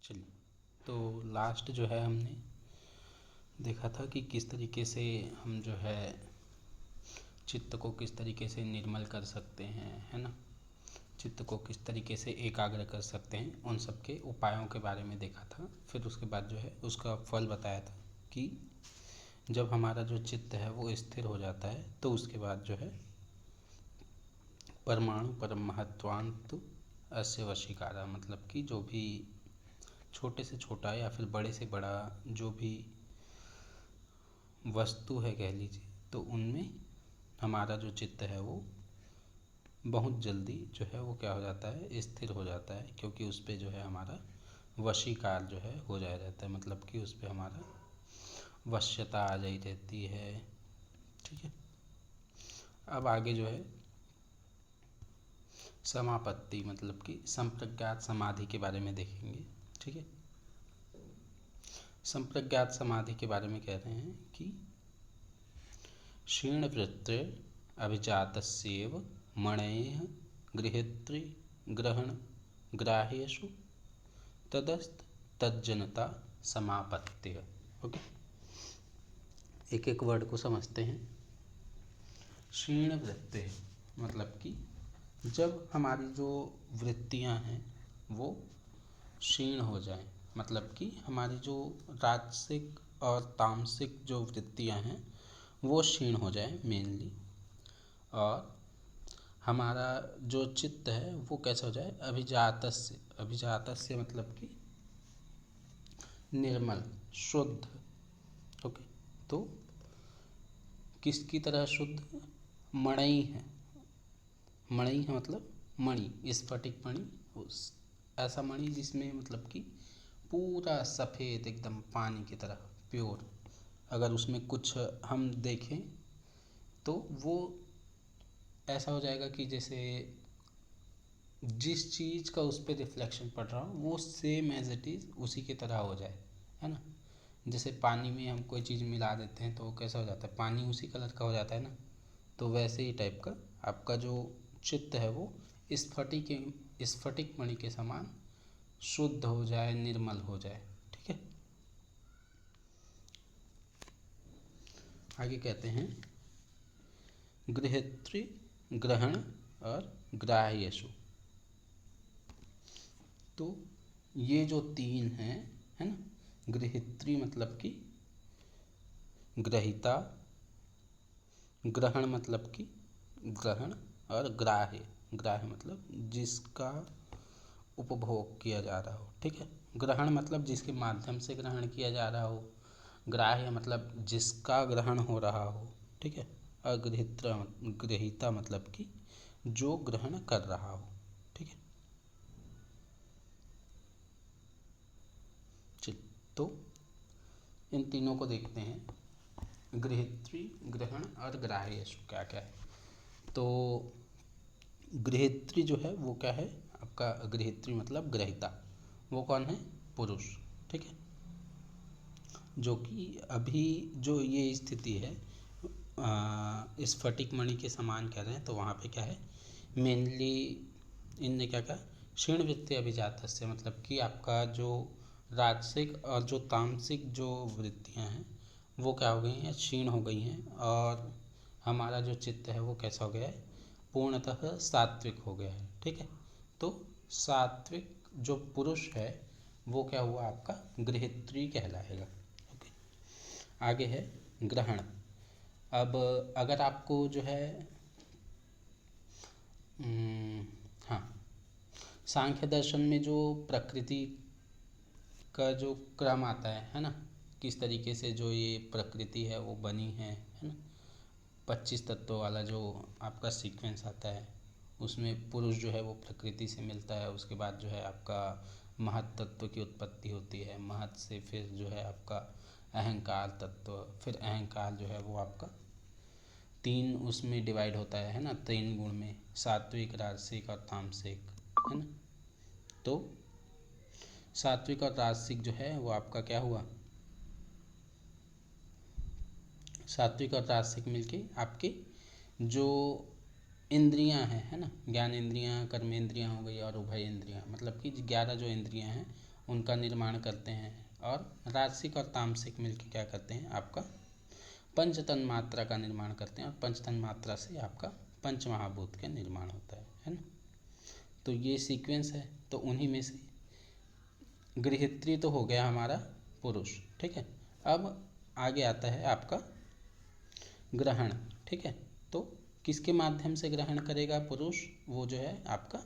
चलिए, तो लास्ट जो है हमने देखा था कि किस तरीके से हम जो है चित्त को किस तरीके से निर्मल कर सकते हैं, है ना। चित्त को किस तरीके से एकाग्र कर सकते हैं, उन सब के उपायों के बारे में देखा था। फिर उसके बाद जो है उसका फल बताया था कि जब हमारा जो चित्त है वो स्थिर हो जाता है तो उसके बाद जो है परमाणु परम महत्वांत अस्य वशीकारा, मतलब कि जो भी छोटे से छोटा या फिर बड़े से बड़ा जो भी वस्तु है कह लीजिए, तो उनमें हमारा जो चित्त है वो बहुत जल्दी जो है वो क्या हो जाता है, स्थिर हो जाता है, क्योंकि उस पर जो है हमारा वशीकार जो है हो जाया जाता है, मतलब कि उस पर हमारा वश्यता आ जाई रहती है। ठीक है, अब आगे जो है समापत्ति मतलब कि संप्रज्ञात समाधि के बारे में देखेंगे। ठीक है, संप्रज्ञात समाधि के बारे में कह रहे हैं कि क्षीणवृत्ते अभिजातस्येव मणेः गृहीतृ ग्रहण ग्राह्येषु तदस्त तज्जनता समापत्तिः। ओके, एक एक वर्ड को समझते हैं। क्षीणवृत्ते मतलब कि जब हमारी जो वृत्तियां हैं वो क्षीण हो जाएं, मतलब कि हमारी जो राजसिक और तामसिक जो वृत्तियां हैं वो क्षीण हो जाए मेनली, और हमारा जो चित्त है वो कैसा हो जाए, अभिजातस्य। अभिजातस्य मतलब कि निर्मल, शुद्ध। ओके, तो किसकी तरह शुद्ध, मणि है। मणि है मतलब मणि, स्फटिक मणि, उस ऐसा मणि जिसमें मतलब कि पूरा सफ़ेद एकदम पानी की तरह प्योर, अगर उसमें कुछ हम देखें तो वो ऐसा हो जाएगा कि जैसे जिस चीज़ का उस पर रिफ्लेक्शन पड़ रहा हो वो सेम एज इट इज़ उसी की तरह हो जाए, है ना। जैसे पानी में हम कोई चीज़ मिला देते हैं तो वो कैसा हो जाता है, पानी उसी कलर का हो जाता है ना। तो वैसे ही टाइप का आपका जो चित्त है वो स्फटिक मणि के समान शुद्ध हो जाए, निर्मल हो जाए। ठीक है, आगे कहते हैं गृहीतृ ग्रहण और ग्राह्येषु। तो ये जो तीन हैं, है ना, गृहीतृ मतलब कि ग्रहिता, ग्रहण मतलब कि ग्रहण, और ग्राह्य, ग्राह्य मतलब जिसका उपभोग किया जा रहा हो। ठीक है, ग्रहण मतलब जिसके माध्यम से ग्रहण किया जा रहा हो, ग्राह्य मतलब जिसका ग्रहण हो रहा हो। ठीक है, और गृहीता मतलब कि जो ग्रहण कर रहा हो। ठीक है, चलिए तो इन तीनों को देखते हैं, गृहीत्री, ग्रहण और ग्राह्य क्या क्या है। तो गृहीत्री जो है वो क्या है आपका, गृहीत्री मतलब ग्रहिता, वो कौन है, पुरुष। ठीक है, जो कि अभी जो ये स्थिति है स्फटिक मणि के समान कह रहे हैं, तो वहाँ पे क्या है मेनली इनने क्या कहा, क्षीण वृत्ति अभिजातस्य, मतलब कि आपका जो राजसिक और जो तामसिक जो वृत्तियाँ हैं वो क्या हो गई हैं, क्षीण हो गई हैं, और हमारा जो चित्त है वो कैसा हो गया है, पूर्णतः सात्विक हो गया है। ठीक है, तो सात्विक जो पुरुष है वो क्या हुआ आपका, गृहीत्री कहलाएगा। ओके, आगे है ग्रहण। अब अगर आपको जो है हाँ, सांख्य दर्शन में जो प्रकृति का जो क्रम आता है ना, किस तरीके से जो ये प्रकृति है वो बनी है ना, 25 तत्वों वाला जो आपका सीक्वेंस आता है, उसमें पुरुष जो है वो प्रकृति से मिलता है, उसके बाद जो है आपका महत तत्व की उत्पत्ति होती है, महत से फिर जो है आपका अहंकार तत्व, फिर अहंकार जो है वो आपका तीन उसमें डिवाइड होता है ना, तीन गुण में, सात्विक, राजसिक और तामसिक, है ना। तो सात्विक और राजसिक जो है वो आपका क्या हुआ, सात्विक और राजसिक मिलके आपके जो इंद्रियां हैं, है ना, ज्ञान इंद्रियां, कर्म इंद्रियां हो गई और उभय इंद्रियां, मतलब कि 11 जो इंद्रियां हैं उनका निर्माण करते हैं, और राजसिक और तामसिक मिलकर क्या करते हैं, आपका पंच तन्मात्रा का निर्माण करते हैं, और पंच तन्मात्रा से आपका पंच महाभूत का निर्माण होता है ना। तो ये सीक्वेंस है। तो उन्हीं में से गृहित्री तो हो गया हमारा पुरुष, ठीक है। अब आगे आता है आपका ग्रहण, ठीक है। तो किसके माध्यम से ग्रहण करेगा पुरुष, वो जो है आपका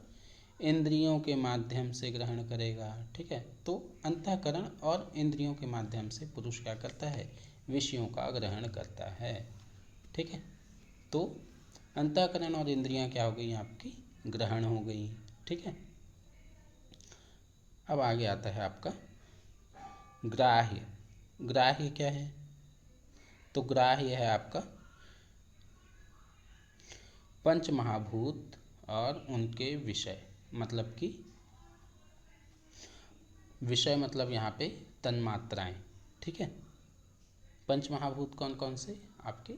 इंद्रियों के माध्यम से ग्रहण करेगा, ठीक है। तो अंतःकरण और इंद्रियों के माध्यम से पुरुष क्या करता है, विषयों का ग्रहण करता है, ठीक है। तो अंतःकरण और इंद्रियां क्या हो गई, आपकी ग्रहण हो गई, ठीक है। अब आगे आता है आपका ग्राह्य। ग्राह्य क्या है, तो ग्राह्य है आपका पंच महाभूत और उनके विषय, मतलब कि विषय मतलब यहाँ पे तन्मात्राएं, ठीक है। पंच महाभूत कौन कौन से, आपके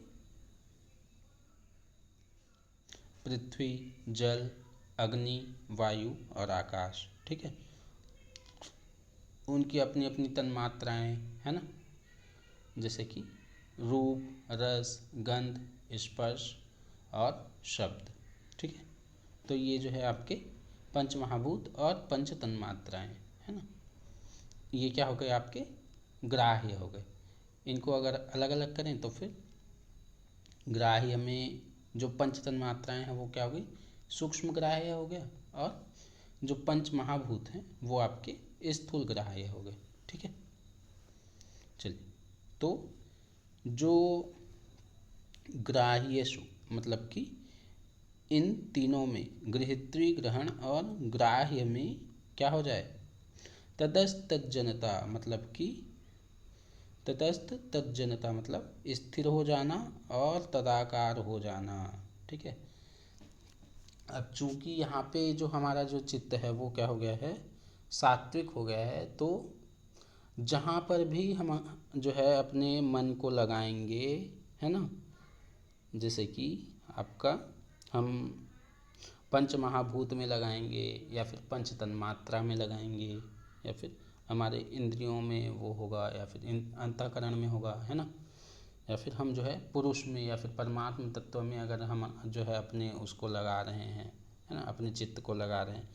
पृथ्वी, जल, अग्नि, वायु और आकाश, ठीक है। उनकी अपनी अपनी तन्मात्राएं है ना, जैसे कि रूप, रस, गंध, स्पर्श और शब्द, ठीक है। तो ये जो है आपके पंच महाभूत और पंच तन्मात्राएं है ना, ये क्या हो गए, आपके ग्राह्य हो गए। इनको अगर अलग अलग करें तो फिर ग्राह्य में जो पंच तन्मात्राएं हैं वो क्या हो गई, सूक्ष्म ग्राह्य हो गया, और जो पंच महाभूत हैं वो आपके स्थूल ग्राह्य हो गए, ठीक है। चलिए, तो जो ग्राह्यसु मतलब कि इन तीनों में गृहीत्री, ग्रहण और ग्राह्य में क्या हो जाए, तटस्थ तज्जनता मतलब कि तटस्थ तज्जनता मतलब स्थिर हो जाना और तदाकार हो जाना, ठीक है। अब चूंकि यहाँ पे जो हमारा जो चित्त है वो क्या हो गया है, सात्विक हो गया है, तो जहाँ पर भी हम जो है अपने मन को लगाएंगे, है ना, जैसे कि आपका हम पंच महाभूत में लगाएंगे, या फिर पंच तन्मात्रा में लगाएंगे, या फिर हमारे इंद्रियों में वो होगा, या फिर अंतःकरण में होगा, है ना, या फिर हम जो है पुरुष में या फिर परमात्म तत्व में अगर हम जो है अपने उसको लगा रहे हैं, है ना, अपने चित्त को लगा रहे हैं,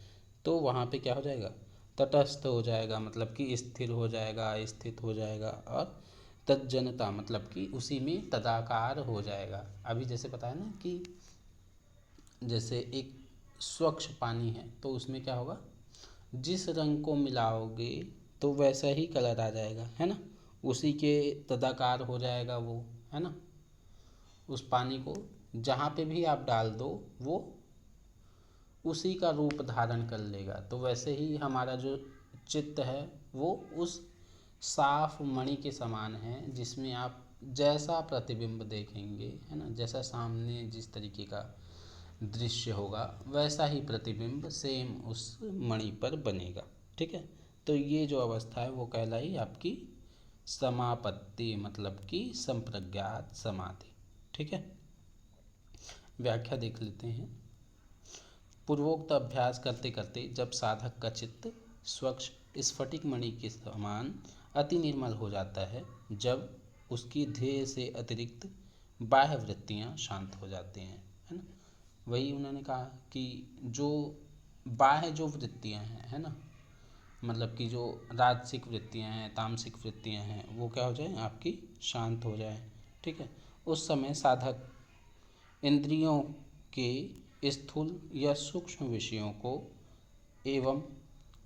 तो वहाँ पे क्या हो जाएगा, तटस्थ हो जाएगा, मतलब कि स्थिर हो जाएगा, स्थित हो जाएगा, और तज्जनता मतलब कि उसी में तदाकार हो जाएगा। अभी जैसे पता है ना कि जैसे एक स्वच्छ पानी है तो उसमें क्या होगा, जिस रंग को मिलाओगे तो वैसा ही कलर आ जाएगा, है ना, उसी के तदाकार हो जाएगा वो, है ना। उस पानी को जहाँ पे भी आप डाल दो वो उसी का रूप धारण कर लेगा। तो वैसे ही हमारा जो चित्त है वो उस साफ मणि के समान है, जिसमें आप जैसा प्रतिबिंब देखेंगे, है ना, जैसा सामने जिस तरीके का दृश्य होगा वैसा ही प्रतिबिंब सेम उस मणि पर बनेगा, ठीक है। तो ये जो अवस्था है वो कहलाई आपकी समापत्ति मतलब कि संप्रज्ञात समाधि, ठीक है। व्याख्या देख लेते हैं। पूर्वोक्त अभ्यास करते करते जब साधक का चित्त स्वच्छ स्फटिक मणि के समान अति निर्मल हो जाता है, जब उसकी ध्येय से अतिरिक्त बाह्य वृत्तियाँ शांत हो जाती हैं, है ना। वही उन्होंने कहा कि जो बाह्य जो वृत्तियाँ हैं, है ना, मतलब कि जो राजसिक वृत्तियाँ हैं, तामसिक वृत्तियाँ हैं, वो क्या हो जाए, आपकी शांत हो जाए, ठीक है। उस समय साधक इंद्रियों के स्थूल या सूक्ष्म विषयों को एवं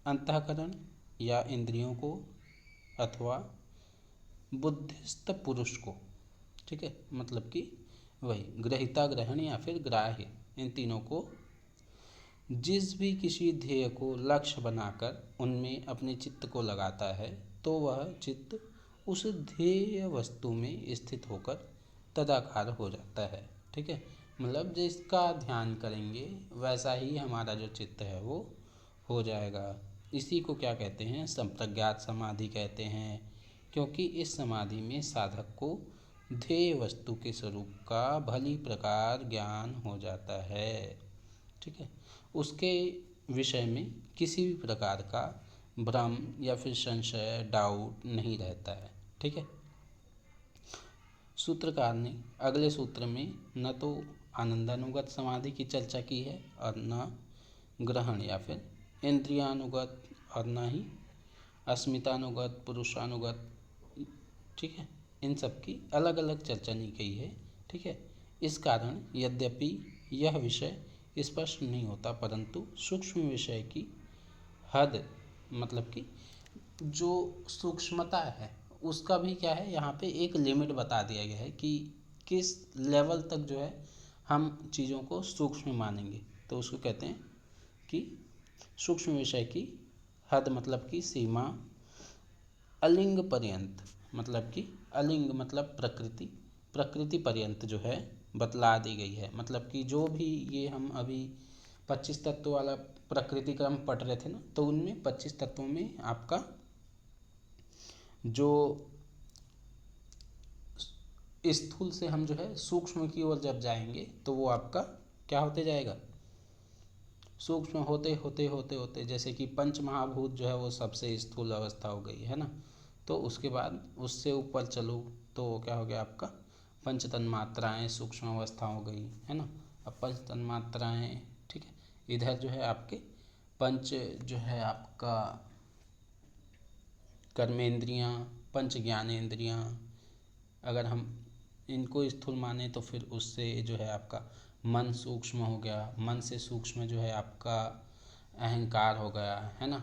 अंतःकरण या इंद्रियों को अथवा बुद्धिस्थ पुरुष को, ठीक है, मतलब कि वही ग्रहिता, ग्रहण या फिर ग्राह्य, इन तीनों को जिस भी किसी ध्येय को लक्ष्य बनाकर उनमें अपने चित्त को लगाता है, तो वह चित्त उस ध्येय वस्तु में स्थित होकर तदाकार हो जाता है, ठीक है। मतलब जिसका ध्यान करेंगे वैसा ही हमारा जो चित्त है वो हो जाएगा। इसी को क्या कहते हैं, संप्रज्ञात समाधि कहते हैं, क्योंकि इस समाधि में साधक को ध्येय वस्तु के स्वरूप का भली प्रकार ज्ञान हो जाता है, ठीक है। उसके विषय में किसी भी प्रकार का भ्रम या फिर संशय, डाउट नहीं रहता है। ठीक है। सूत्रकार ने अगले सूत्र में न तो आनंदानुगत समाधि की चर्चा की है और न ग्रहण या फिर इंद्रियानुगत और न ही अस्मितानुगत, पुरुषानुगत। ठीक है, इन सब की अलग अलग चर्चा नहीं की है। ठीक है, इस कारण यद्यपि यह विषय स्पष्ट नहीं होता, परंतु सूक्ष्म विषय की हद, मतलब कि जो सूक्ष्मता है उसका भी क्या है, यहाँ पे एक लिमिट बता दिया गया है कि किस लेवल तक जो है हम चीज़ों को सूक्ष्म मानेंगे। तो उसको कहते हैं कि सूक्ष्म विषय की हद, मतलब कि सीमा अलिंग पर्यंत, मतलब कि अलिंग मतलब प्रकृति, प्रकृति पर्यंत जो है बतला दी गई है। मतलब कि जो भी ये हम अभी 25 तत्व वाला प्रकृति क्रम पढ़ रहे थे ना, तो उनमें 25 तत्वों में आपका जो स्थूल से हम जो है सूक्ष्म की ओर जब जाएंगे तो वो आपका क्या होते जाएगा, सूक्ष्म होते होते होते होते, जैसे कि पंच महाभूत जो है वो सबसे स्थूल अवस्था हो गई है ना। तो उसके बाद उससे ऊपर चलो तो वो क्या हो गया आपका पंच तन्मात्राएँ सूक्ष्म अवस्था हो गई है ना। अब पंच तन्मात्राएँ, ठीक है, इधर जो है आपके पंच जो है आपका कर्मेंद्रियाँ, पंच ज्ञानेंद्रियाँ, अगर हम इनको स्थूल माने तो फिर उससे जो है आपका मन सूक्ष्म हो गया, मन से सूक्ष्म जो है आपका अहंकार हो गया है ना,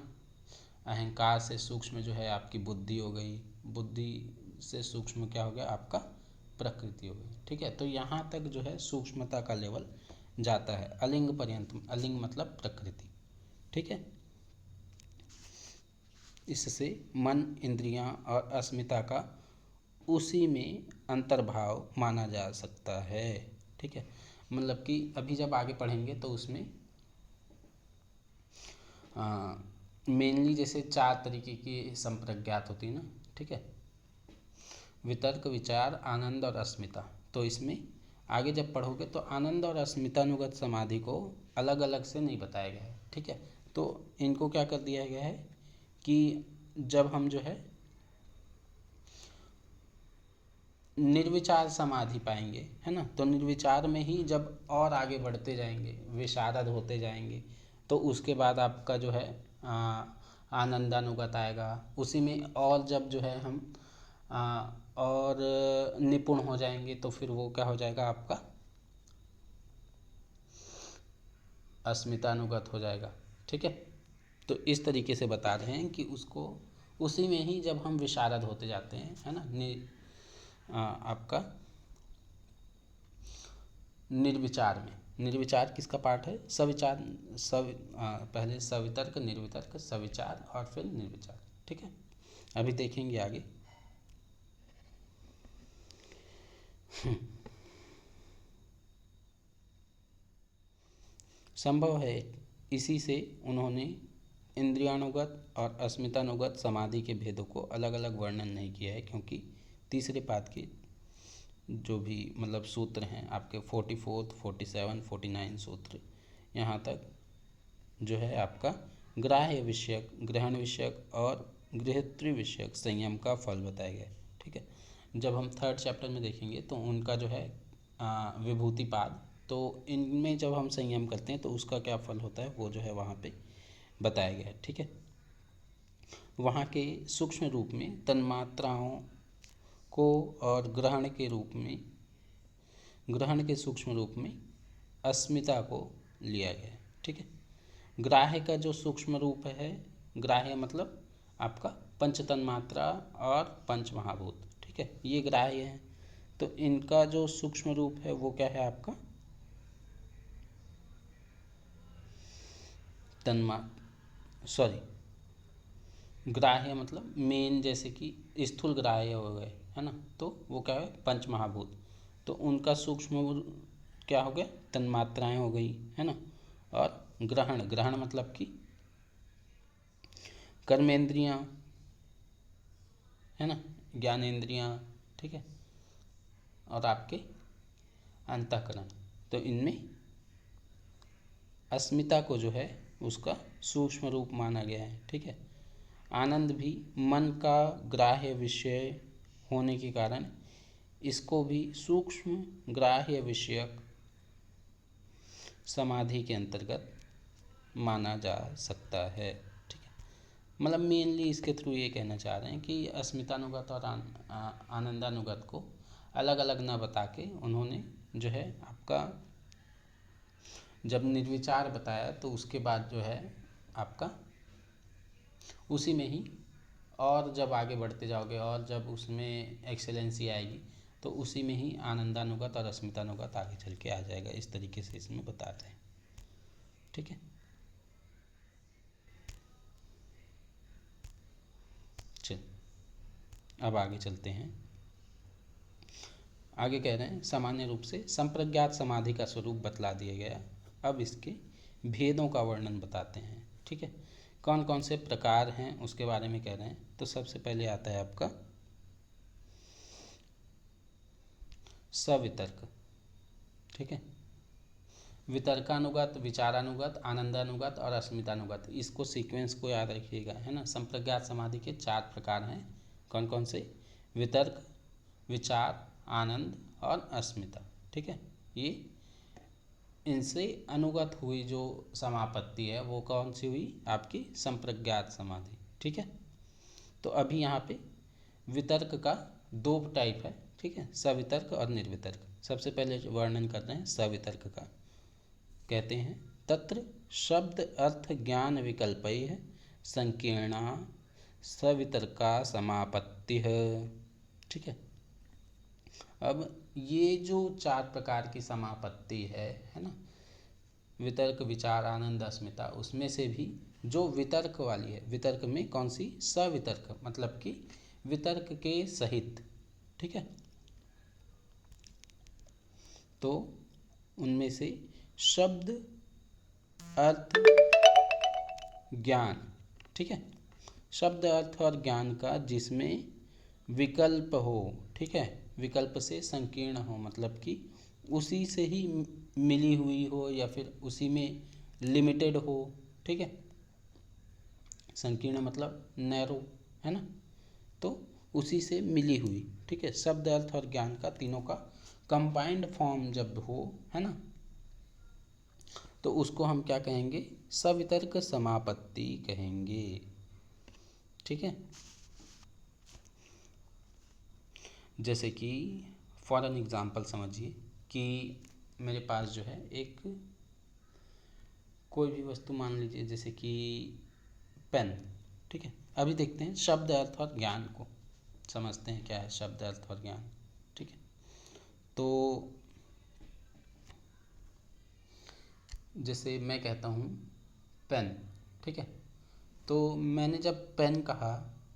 अहंकार से सूक्ष्म जो है आपकी बुद्धि हो गई, बुद्धि से सूक्ष्म क्या हो गया आपका प्रकृति हो गई। ठीक है, तो यहाँ तक जो है सूक्ष्मता का लेवल जाता है अलिंग पर्यंत, अलिंग मतलब प्रकृति। ठीक है, इससे मन, इंद्रियां और अस्मिता का उसी में अंतर्भाव माना जा सकता है। ठीक है, मतलब कि अभी जब आगे पढ़ेंगे तो उसमें मेनली जैसे 4 तरीके की संप्रज्ञात होती है ना। ठीक है, वितर्क, विचार, आनंद और अस्मिता। तो इसमें आगे जब पढ़ोगे तो आनंद और अस्मितानुगत समाधि को अलग अलग से नहीं बताया गया है। ठीक है, तो इनको क्या कर दिया गया है कि जब हम जो है निर्विचार समाधि पाएंगे है ना, तो निर्विचार में ही जब और आगे बढ़ते जाएंगे, विशारद होते जाएंगे, तो उसके बाद आपका जो है आनंदानुगत आएगा। उसी में और जब जो है हम और निपुण हो जाएंगे तो फिर वो क्या हो जाएगा आपका अस्मितानुगत हो जाएगा। ठीक है, तो इस तरीके से बता रहे हैं कि उसको उसी में ही जब हम विशारद होते जाते हैं है ना, आपका निर्विचार में, निर्विचार किसका पार्ट है, सविचार, पहले सवितर्क, निर्वितर्क, सविचार और फिर निर्विचार। ठीक है, अभी देखेंगे आगे। संभव है इसी से उन्होंने इंद्रियानुगत और अस्मितानुगत समाधि के भेदों को अलग अलग वर्णन नहीं किया है, क्योंकि तीसरे पाद के जो भी मतलब सूत्र हैं आपके 44, 47, 49 सूत्र, यहाँ तक जो है आपका ग्राह्य विषयक, ग्रहण विषयक और गृहत्व विषयक संयम का फल बताया गया है। ठीक है, जब हम 3rd चैप्टर में देखेंगे तो उनका जो है विभूतिपाद, तो इनमें जब हम संयम करते हैं तो उसका क्या फल होता है वो जो है वहाँ पे बताया गया है। ठीक है, वहाँ के सूक्ष्म रूप में तन्मात्राओं को और ग्रहण के रूप में, ग्रहण के सूक्ष्म रूप में अस्मिता को लिया गया है। ठीक है, ग्राह्य का जो सूक्ष्म रूप है, ग्राह्य मतलब आपका पंच तन्मात्रा और पंच महाभूत। ठीक है, ये ग्राह्य है, तो इनका जो सूक्ष्म रूप है वो क्या है आपका ग्राह्य मतलब मेन, जैसे कि स्थूल ग्राह्य हो गए है ना, तो वो क्या है पंच महाभूत, तो उनका सूक्ष्म क्या हो गया तन्मात्राएं हो गई है ना। और ग्रहण, ग्रहण मतलब कि कर्मेंद्रियां है ना, ज्ञानेंद्रियां। ठीक है, और आपके अंतःकरण, तो इनमें अस्मिता को जो है उसका सूक्ष्म रूप माना गया है। ठीक है, आनंद भी मन का ग्राह्य विषय होने के कारण इसको भी सूक्ष्म ग्राह्य विषयक समाधि के अंतर्गत माना जा सकता है। ठीक है, मतलब मेनली इसके थ्रू ये कहना चाह रहे हैं कि अस्मितानुगत और आनंदानुगत को अलग अलग ना बता के उन्होंने जो है आपका जब निर्विचार बताया तो उसके बाद जो है आपका उसी में ही, और जब आगे बढ़ते जाओगे और जब उसमें एक्सेलेंसी आएगी तो उसी में ही आनंदानुगत और अस्मितानुगत आगे चल के आ जाएगा। इस तरीके से इसमें बताते हैं। ठीक है, चल अब आगे चलते हैं। आगे कह रहे हैं सामान्य रूप से संप्रज्ञात समाधि का स्वरूप बतला दिया गया। अब इसके भेदों का वर्णन बताते हैं। ठीक है, कौन कौन से प्रकार हैं उसके बारे में कह रहे हैं। तो सबसे पहले आता है आपका सवितर्क। ठीक है, वितर्कानुगत, विचारानुगत, आनंदानुगत और अस्मितानुगत, इसको सीक्वेंस को याद रखिएगा, है ना। संप्रज्ञात समाधि के 4 प्रकार हैं। कौन कौन से? वितर्क, विचार, आनंद और अस्मिता। ठीक है, ये इनसे अनुगत हुई जो समापत्ति है वो कौन सी हुई? आपकी संप्रज्ञात समाधि। ठीक है, तो अभी यहाँ पे वितर्क का 2 टाइप है। ठीक है, सवितर्क और निर्वितर्क। सबसे पहले वर्णन कर रहे हैं सवितर्क का। कहते हैं तत्र शब्द अर्थ ज्ञान विकल्पैः संकीर्णा सवितर्का समापत्ति है। ठीक है, अब ये जो 4 प्रकार की समापत्ति है ना, वितर्क, विचार, आनंद, अस्मिता, उसमें से भी जो वितर्क वाली है, वितर्क में कौन सी? सवितर्क, मतलब कि वितर्क के सहित। ठीक है, तो उनमें से शब्द अर्थ ज्ञान, ठीक है, शब्द अर्थ और ज्ञान का जिसमें विकल्प हो। ठीक है, विकल्प से संकीर्ण हो, मतलब कि उसी से ही मिली हुई हो या फिर उसी में लिमिटेड हो। ठीक है, संकीर्ण मतलब नैरो, है ना, तो उसी से मिली हुई। ठीक है, शब्द अर्थ और ज्ञान का तीनों का कंबाइंड फॉर्म जब हो, है ना, तो उसको हम क्या कहेंगे? सवितर्क समापत्ति कहेंगे। ठीक है, जैसे कि फॉर एन एग्जाम्पल समझिए कि मेरे पास जो है एक कोई भी वस्तु मान लीजिए, जैसे कि पेन। ठीक है, अभी देखते हैं शब्द अर्थ और ज्ञान को, समझते हैं क्या है शब्द अर्थ और ज्ञान। ठीक है, तो जैसे मैं कहता हूँ पेन। ठीक है, तो मैंने जब पेन कहा,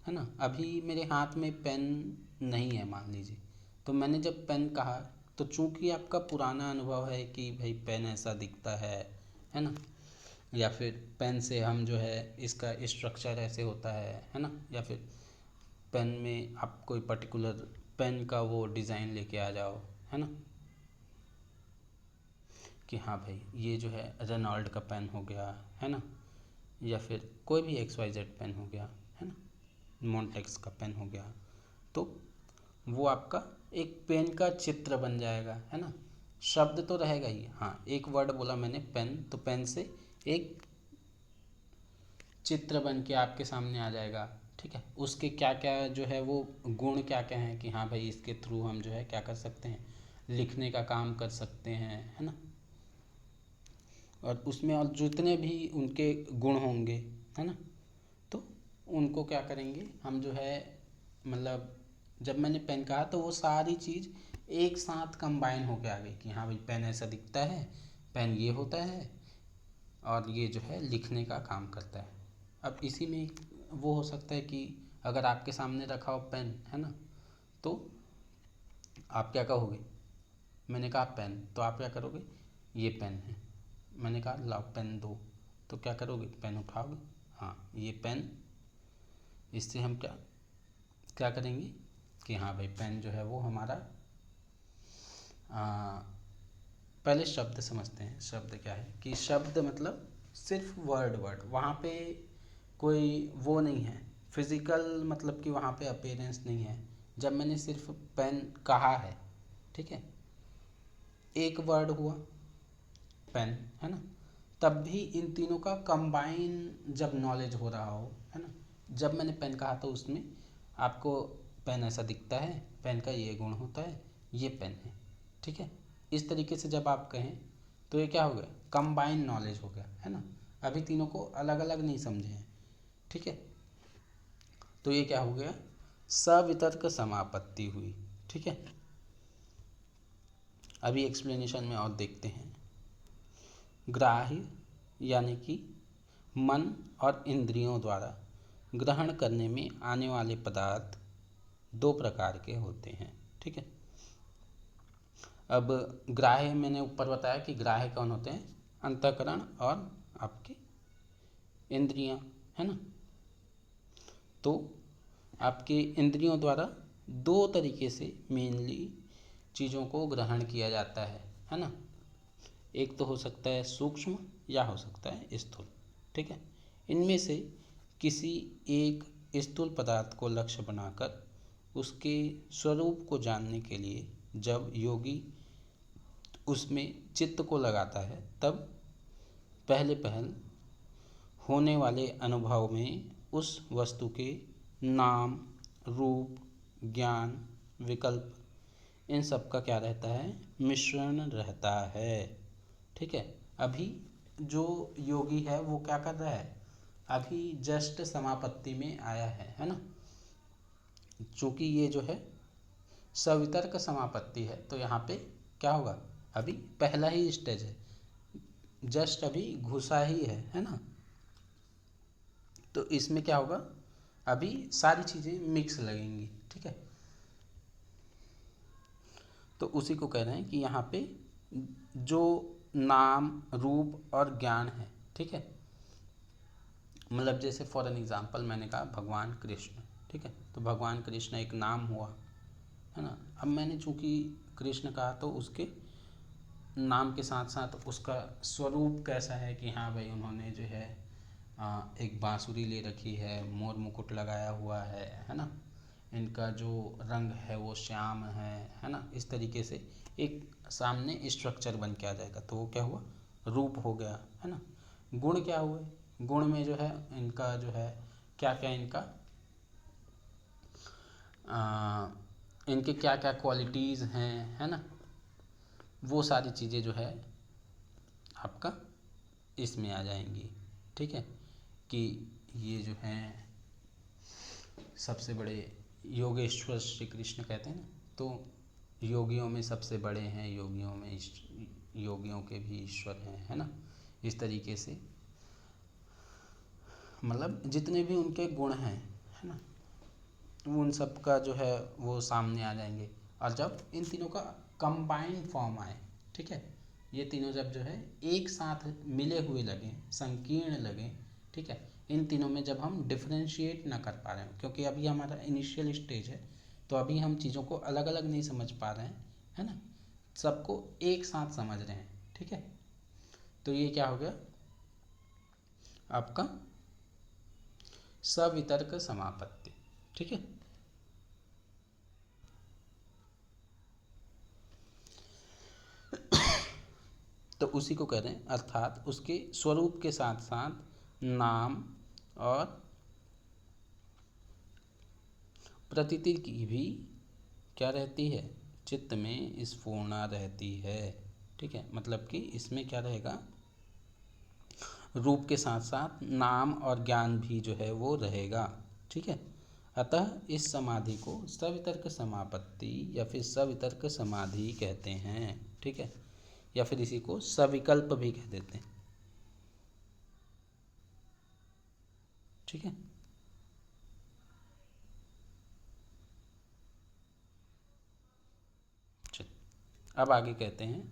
है ना, अभी मेरे हाथ में पेन नहीं है मान लीजिए, तो मैंने जब पेन कहा तो चूंकि आपका पुराना अनुभव है कि भाई पेन ऐसा दिखता है ना, या फिर पेन से हम जो है इसका स्ट्रक्चर ऐसे होता है ना, या फिर पेन में आप कोई पर्टिकुलर पेन का वो डिज़ाइन लेके आ जाओ, है ना, कि हाँ भाई ये जो है रेनॉल्ड का पेन हो गया, है ना, या फिर कोई भी XYZ पेन हो गया, है ना, मॉन्टेक्स का पेन हो गया, तो वो आपका एक पेन का चित्र बन जाएगा, है ना। शब्द तो रहेगा ही, हाँ, एक वर्ड बोला मैंने पेन, तो पेन से एक चित्र बन के आपके सामने आ जाएगा। ठीक है, उसके क्या क्या जो है वो गुण क्या क्या हैं कि हाँ भाई इसके थ्रू हम जो है क्या कर सकते हैं, लिखने का काम कर सकते हैं, है ना, और उसमें और जितने भी उनके गुण होंगे, है ना, तो उनको क्या करेंगे हम जो है, मतलब जब मैंने पेन कहा तो वो सारी चीज़ एक साथ कंबाइन होके आ गई कि हाँ भाई पेन ऐसा दिखता है, पेन ये होता है और ये जो है लिखने का काम करता है। अब इसी में वो हो सकता है कि अगर आपके सामने रखा हो पेन, है ना, तो आप क्या कहोगे? मैंने कहा पेन, तो आप क्या करोगे? ये पेन है। मैंने कहा लाओ पेन दो, तो क्या करोगे? पेन उठाओगे, हाँ ये पेन। इससे हम क्या क्या करेंगे कि हाँ भाई पेन जो है वो हमारा पहले शब्द समझते हैं। शब्द क्या है कि शब्द मतलब सिर्फ वर्ड वहाँ पे कोई वो नहीं है, फिजिकल मतलब कि वहाँ पे अपीयरेंस नहीं है। जब मैंने सिर्फ पेन कहा है, ठीक है, एक वर्ड हुआ पेन, है ना, तब भी इन तीनों का कंबाइन जब नॉलेज हो रहा हो, है ना, जब मैंने पेन कहा तो उसमें आपको पेन ऐसा दिखता है, पेन का ये गुण होता है, ये पेन है, ठीक है। इस तरीके से जब आप कहें तो ये क्या हो गया, कंबाइन नॉलेज हो गया, है ना। अभी तीनों को अलग अलग नहीं समझे हैं, ठीक है। तो ये क्या हो गया, सवितर्क समापत्ति हुई, ठीक है। अभी एक्सप्लेनेशन में और देखते हैं। ग्राह्य यानी कि मन और इंद्रियों द्वारा ग्रहण करने में आने वाले पदार्थ दो प्रकार के होते हैं, ठीक है। अब ग्राह्य मैंने ऊपर बताया कि ग्राह्य कौन होते हैं, अंतःकरण और आपके इंद्रियां, है ना। तो आपके इंद्रियों द्वारा दो तरीके से मेनली चीज़ों को ग्रहण किया जाता है ना। एक तो हो सकता है सूक्ष्म या हो सकता है स्थूल, ठीक है। इनमें से किसी एक स्थूल पदार्थ को लक्ष्य बनाकर उसके स्वरूप को जानने के लिए जब योगी उसमें चित्त को लगाता है, तब पहले पहल होने वाले अनुभव में उस वस्तु के नाम, रूप, ज्ञान, विकल्प, इन सब का क्या रहता है, मिश्रण रहता है, ठीक है। अभी जो योगी है वो क्या कर रहा है, अभी जस्ट समापत्ति में आया है ना। चूंकि ये जो है सवितर्क समापत्ति है तो यहाँ पे क्या होगा, अभी पहला ही स्टेज है, जस्ट अभी घुसा ही है ना। तो इसमें क्या होगा, अभी सारी चीज़ें मिक्स लगेंगी, ठीक है। तो उसी को कह रहे हैं कि यहाँ पे जो नाम, रूप और ज्ञान है, ठीक है। मतलब जैसे फॉर एन एग्जांपल मैंने कहा भगवान कृष्ण, ठीक है, तो भगवान कृष्ण एक नाम हुआ, है ना। अब मैंने चूंकि कृष्ण कहा तो उसके नाम के साथ साथ उसका स्वरूप कैसा है कि हाँ भाई उन्होंने जो है एक बांसुरी ले रखी है, मोर मुकुट लगाया हुआ है ना। इनका जो रंग है वो श्याम है ना। इस तरीके से एक सामने स्ट्रक्चर बन के आ जाएगा, तो वो क्या हुआ, रूप हो गया, है ना। गुण क्या हुए, गुण में जो है इनका जो है क्या क्या इनका इनके क्या क्या क्वालिटीज़ हैं, है ना। वो सारी चीज़ें जो है आपका इसमें आ जाएंगी, ठीक है। कि ये जो हैं सबसे बड़े योगेश्वर श्री कृष्ण कहते हैं ना, तो योगियों में सबसे बड़े हैं, योगियों में योगियों के भी ईश्वर हैं, है ना। इस तरीके से मतलब जितने भी उनके गुण हैं, है ना, उन सब का जो है वो सामने आ जाएंगे। और जब इन तीनों का कंबाइंड फॉर्म आए, ठीक है, ये तीनों जब जो है एक साथ मिले हुए लगें, संकीर्ण लगें, ठीक है, इन तीनों में जब हम डिफरेंशिएट ना कर पा रहे हैं, क्योंकि अभी हमारा इनिशियल स्टेज है, तो अभी हम चीज़ों को अलग अलग नहीं समझ पा रहे हैं, है ना, सबको एक साथ समझ रहे हैं, ठीक है। तो ये क्या हो गया आपका सवितर्क समापत्ति, ठीक है। तो उसी को कह रहे हैं, अर्थात उसके स्वरूप के साथ साथ नाम और प्रतीति की भी क्या रहती है, चित्त में स्फुरना रहती है, ठीक है। मतलब कि इसमें क्या रहेगा, रूप के साथ साथ नाम और ज्ञान भी जो है वो रहेगा, ठीक है। अतः इस समाधि को सवितर्क समापत्ति या फिर सवितर्क समाधि कहते हैं, ठीक है, या फिर इसी को सविकल्प भी कह देते हैं, ठीक है। चल अब आगे कहते हैं,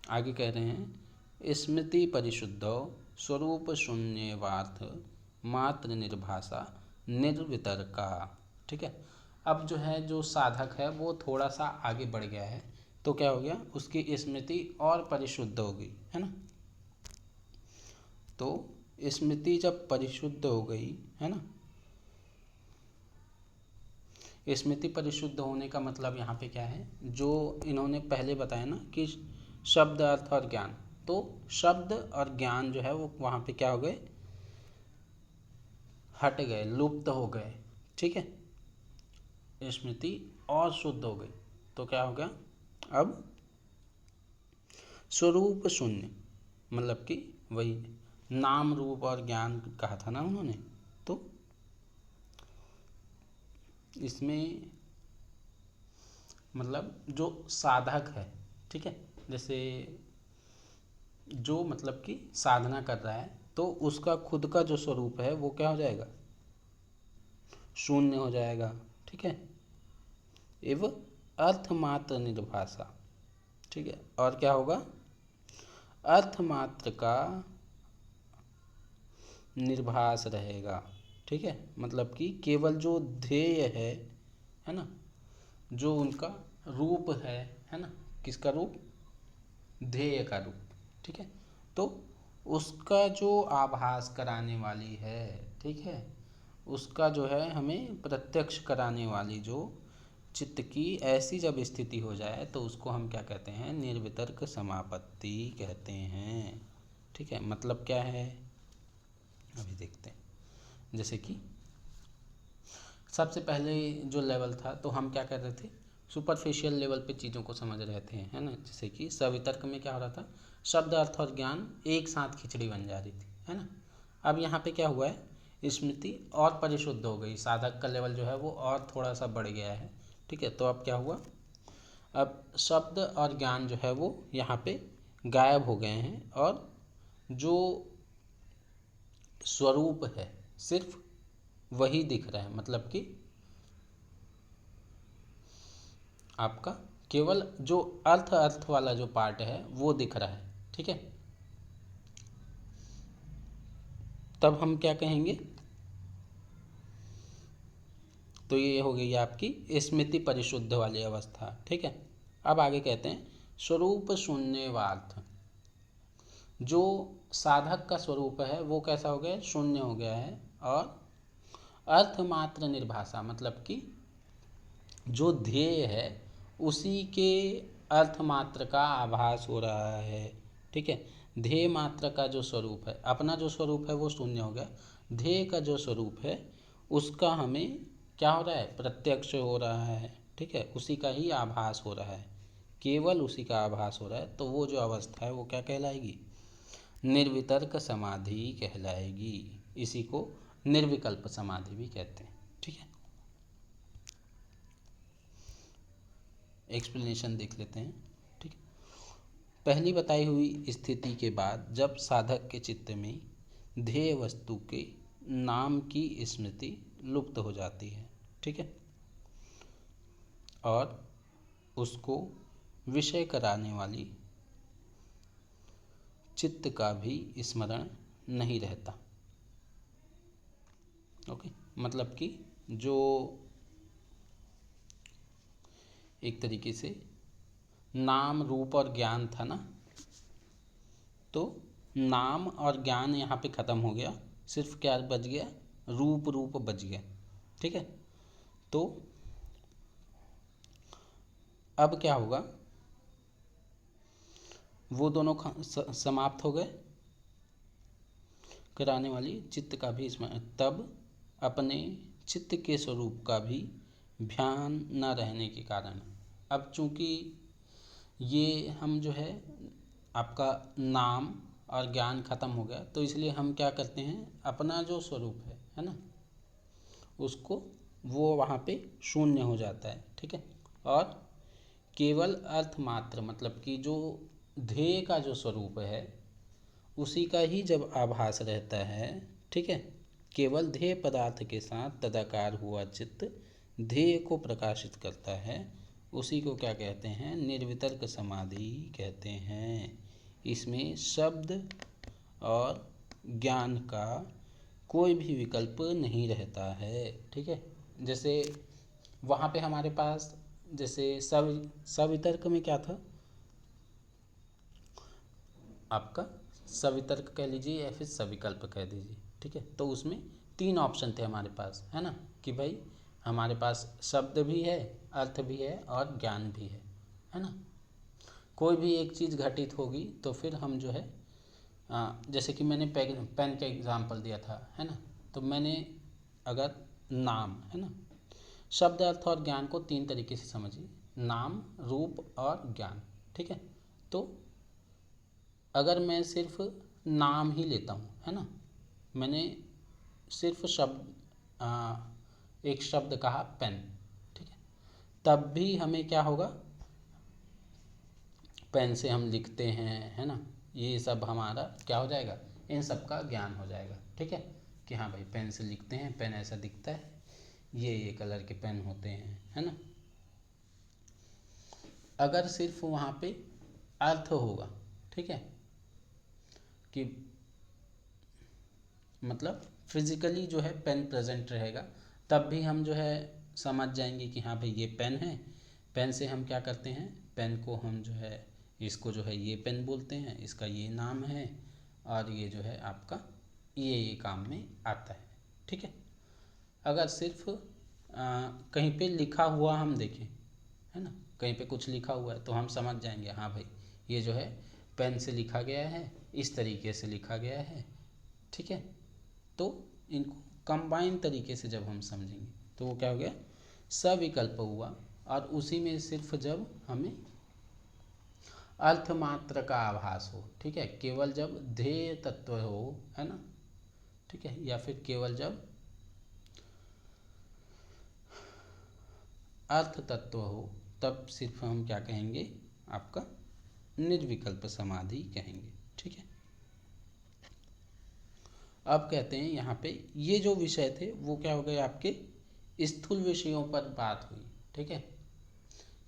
आगे कह रहे हैं स्मृति परिशुद्धो स्वरूप शून्यवार्थ मात्र निर्भाषा निर्वितर्का, ठीक है। अब जो है जो साधक है वो थोड़ा सा आगे बढ़ गया है, तो क्या हो गया, उसकी स्मृति और परिशुद्ध हो गई, है ना। तो स्मृति जब परिशुद्ध हो गई, है ना, स्मृति परिशुद्ध होने का मतलब यहाँ पे क्या है, जो इन्होंने पहले बताया ना कि शब्द, अर्थ और ज्ञान, तो शब्द और ज्ञान जो है वो वहाँ पे क्या हो गए, हट गए, लुप्त हो गए, ठीक है। स्मृति और शुद्ध हो गई, तो क्या हो गया, अब स्वरूप शून्य, मतलब कि वही नाम रूप और ज्ञान कहा था ना उन्होंने, तो इसमें मतलब जो साधक है, ठीक है, जैसे जो मतलब कि साधना कर रहा है, तो उसका खुद का जो स्वरूप है वो क्या हो जाएगा, शून्य हो जाएगा, ठीक है। एवं अर्थमात्र निर्भाषा, ठीक है, और क्या होगा, अर्थमात्र का निर्भास रहेगा, ठीक है, मतलब कि केवल जो ध्येय है ना, जो उनका रूप है ना, किसका रूप, ध्येय का रूप, ठीक है, तो उसका जो आभास कराने वाली है, ठीक है, उसका जो है हमें प्रत्यक्ष कराने वाली जो चित्त की ऐसी जब स्थिति हो जाए तो उसको हम क्या कहते हैं, निर्वितर्क समापत्ति कहते हैं, ठीक है। मतलब क्या है, अभी देखते हैं। जैसे कि सबसे पहले जो लेवल था, तो हम क्या कर रहे थे, सुपरफिशियल लेवल पे चीज़ों को समझ रहे थे, है ना। जैसे कि सवितर्क में क्या हो रहा था, शब्द, अर्थ और ज्ञान एक साथ खिचड़ी बन जा रही थी, है ना। अब यहाँ पे क्या हुआ है, स्मृति और परिशुद्ध हो गई, साधक का लेवल जो है वो और थोड़ा सा बढ़ गया है, ठीक है। तो अब क्या हुआ, अब शब्द और ज्ञान जो है वो यहाँ पे गायब हो गए हैं, और जो स्वरूप है सिर्फ वही दिख रहा है, मतलब कि आपका केवल जो अर्थ वाला जो पार्ट है वो दिख रहा है, ठीक है। तब हम क्या कहेंगे, तो ये हो गई आपकी स्मृति परिशुद्ध वाली अवस्था, ठीक है। अब आगे कहते हैं स्वरूप शून्यवार्थ, जो साधक का स्वरूप है वो कैसा हो गया, शून्य हो गया है, और अर्थमात्र निर्भाषा, मतलब कि जो ध्येय है उसी के अर्थमात्र का आभास हो रहा है, ठीक है। ध्येय मात्र का जो स्वरूप है, अपना जो स्वरूप है वो शून्य हो गया, ध्येय का जो स्वरूप है उसका हमें क्या हो रहा है, प्रत्यक्ष हो रहा है, ठीक है, उसी का ही आभास हो रहा है, केवल उसी का आभास हो रहा है। तो वो जो अवस्था है वो क्या कहलाएगी, निर्वितर्क समाधि कहलाएगी। इसी को निर्विकल्प समाधि भी कहते हैं, ठीक है। एक्सप्लेनेशन देख लेते हैं, ठीक है। पहली बताई हुई स्थिति के बाद जब साधक के चित्त में ध्येय वस्तु के नाम की स्मृति लुप्त हो जाती है, ठीक है, और उसको विषय कराने वाली चित्त का भी स्मरण नहीं रहता, ओके। मतलब कि जो एक तरीके से नाम रूप और ज्ञान था ना, तो नाम और ज्ञान यहाँ पे ख़त्म हो गया, सिर्फ क्या बच गया, रूप बच गया, ठीक है। तो अब क्या होगा, वो दोनों समाप्त हो गए, कराने वाली चित्त का भी स्मरण, तब अपने चित्त के स्वरूप का भी ध्यान न रहने के कारण, अब चूंकि ये हम जो है आपका नाम और ज्ञान खत्म हो गया, तो इसलिए हम क्या करते हैं, अपना जो स्वरूप है ना, उसको वो वहाँ पे शून्य हो जाता है, ठीक है। और केवल अर्थ मात्र, मतलब कि जो ध्येय का जो स्वरूप है उसी का ही जब आभास रहता है, ठीक है, केवल ध्येय पदार्थ के साथ तदाकार हुआ चित्त ध्येय को प्रकाशित करता है, उसी को क्या कहते हैं, निर्वितर्क समाधि कहते हैं। इसमें शब्द और ज्ञान का कोई भी विकल्प नहीं रहता है, ठीक है। जैसे वहाँ पे हमारे पास जैसे सवितर्क में क्या था आपका, सवितर्क कह लीजिए या फिर सविकल्प कह दीजिए, ठीक है। तो उसमें 3 ऑप्शन थे हमारे पास, है ना, कि भाई हमारे पास शब्द भी है, अर्थ भी है और ज्ञान भी है ना। कोई भी एक चीज़ घटित होगी तो फिर हम जो है जैसे कि मैंने पेन का एग्जाम्पल दिया था, है ना। तो मैंने अगर नाम, है ना, शब्द अर्थ और ज्ञान को 3 तरीके से समझिए, नाम, रूप और ज्ञान, ठीक है। तो अगर मैं सिर्फ नाम ही लेता हूँ, है ना, मैंने सिर्फ एक शब्द कहा पेन, ठीक है, तब भी हमें क्या होगा, पेन से हम लिखते हैं, है ना, ये सब हमारा क्या हो जाएगा, इन सब का ज्ञान हो जाएगा, ठीक है, कि हाँ भाई पेन से लिखते हैं, पेन ऐसा दिखता है, ये कलर के पेन होते हैं, है ना। अगर सिर्फ वहाँ पे अर्थ होगा, ठीक है, कि मतलब फिजिकली जो है पेन प्रेजेंट रहेगा, तब भी हम जो है समझ जाएंगे कि हाँ भाई ये पेन है। पेन से हम क्या करते हैं, पेन को हम जो है इसको जो है ये पेन बोलते हैं, इसका ये नाम है और ये जो है आपका ये काम में आता है, ठीक है। अगर सिर्फ कहीं पे लिखा हुआ हम देखें, है ना, कहीं पे कुछ लिखा हुआ है तो हम समझ जाएंगे हाँ भाई ये जो है पेन से लिखा गया है, इस तरीके से लिखा गया है, ठीक है। तो इनको कंबाइन तरीके से जब हम समझेंगे तो वो क्या हो गया, सविकल्प हुआ। और उसी में सिर्फ जब हमें अर्थ मात्र का आभास हो, ठीक है, केवल जब ध्येय तत्व हो, है ना, ठीक है, या फिर केवल जब अर्थ तत्व हो, तब सिर्फ हम क्या कहेंगे, आपका निर्विकल्प समाधि कहेंगे, ठीक है। अब कहते हैं यहाँ पे ये जो विषय थे वो क्या हो गए, आपके स्थूल विषयों पर बात हुई, ठीक है,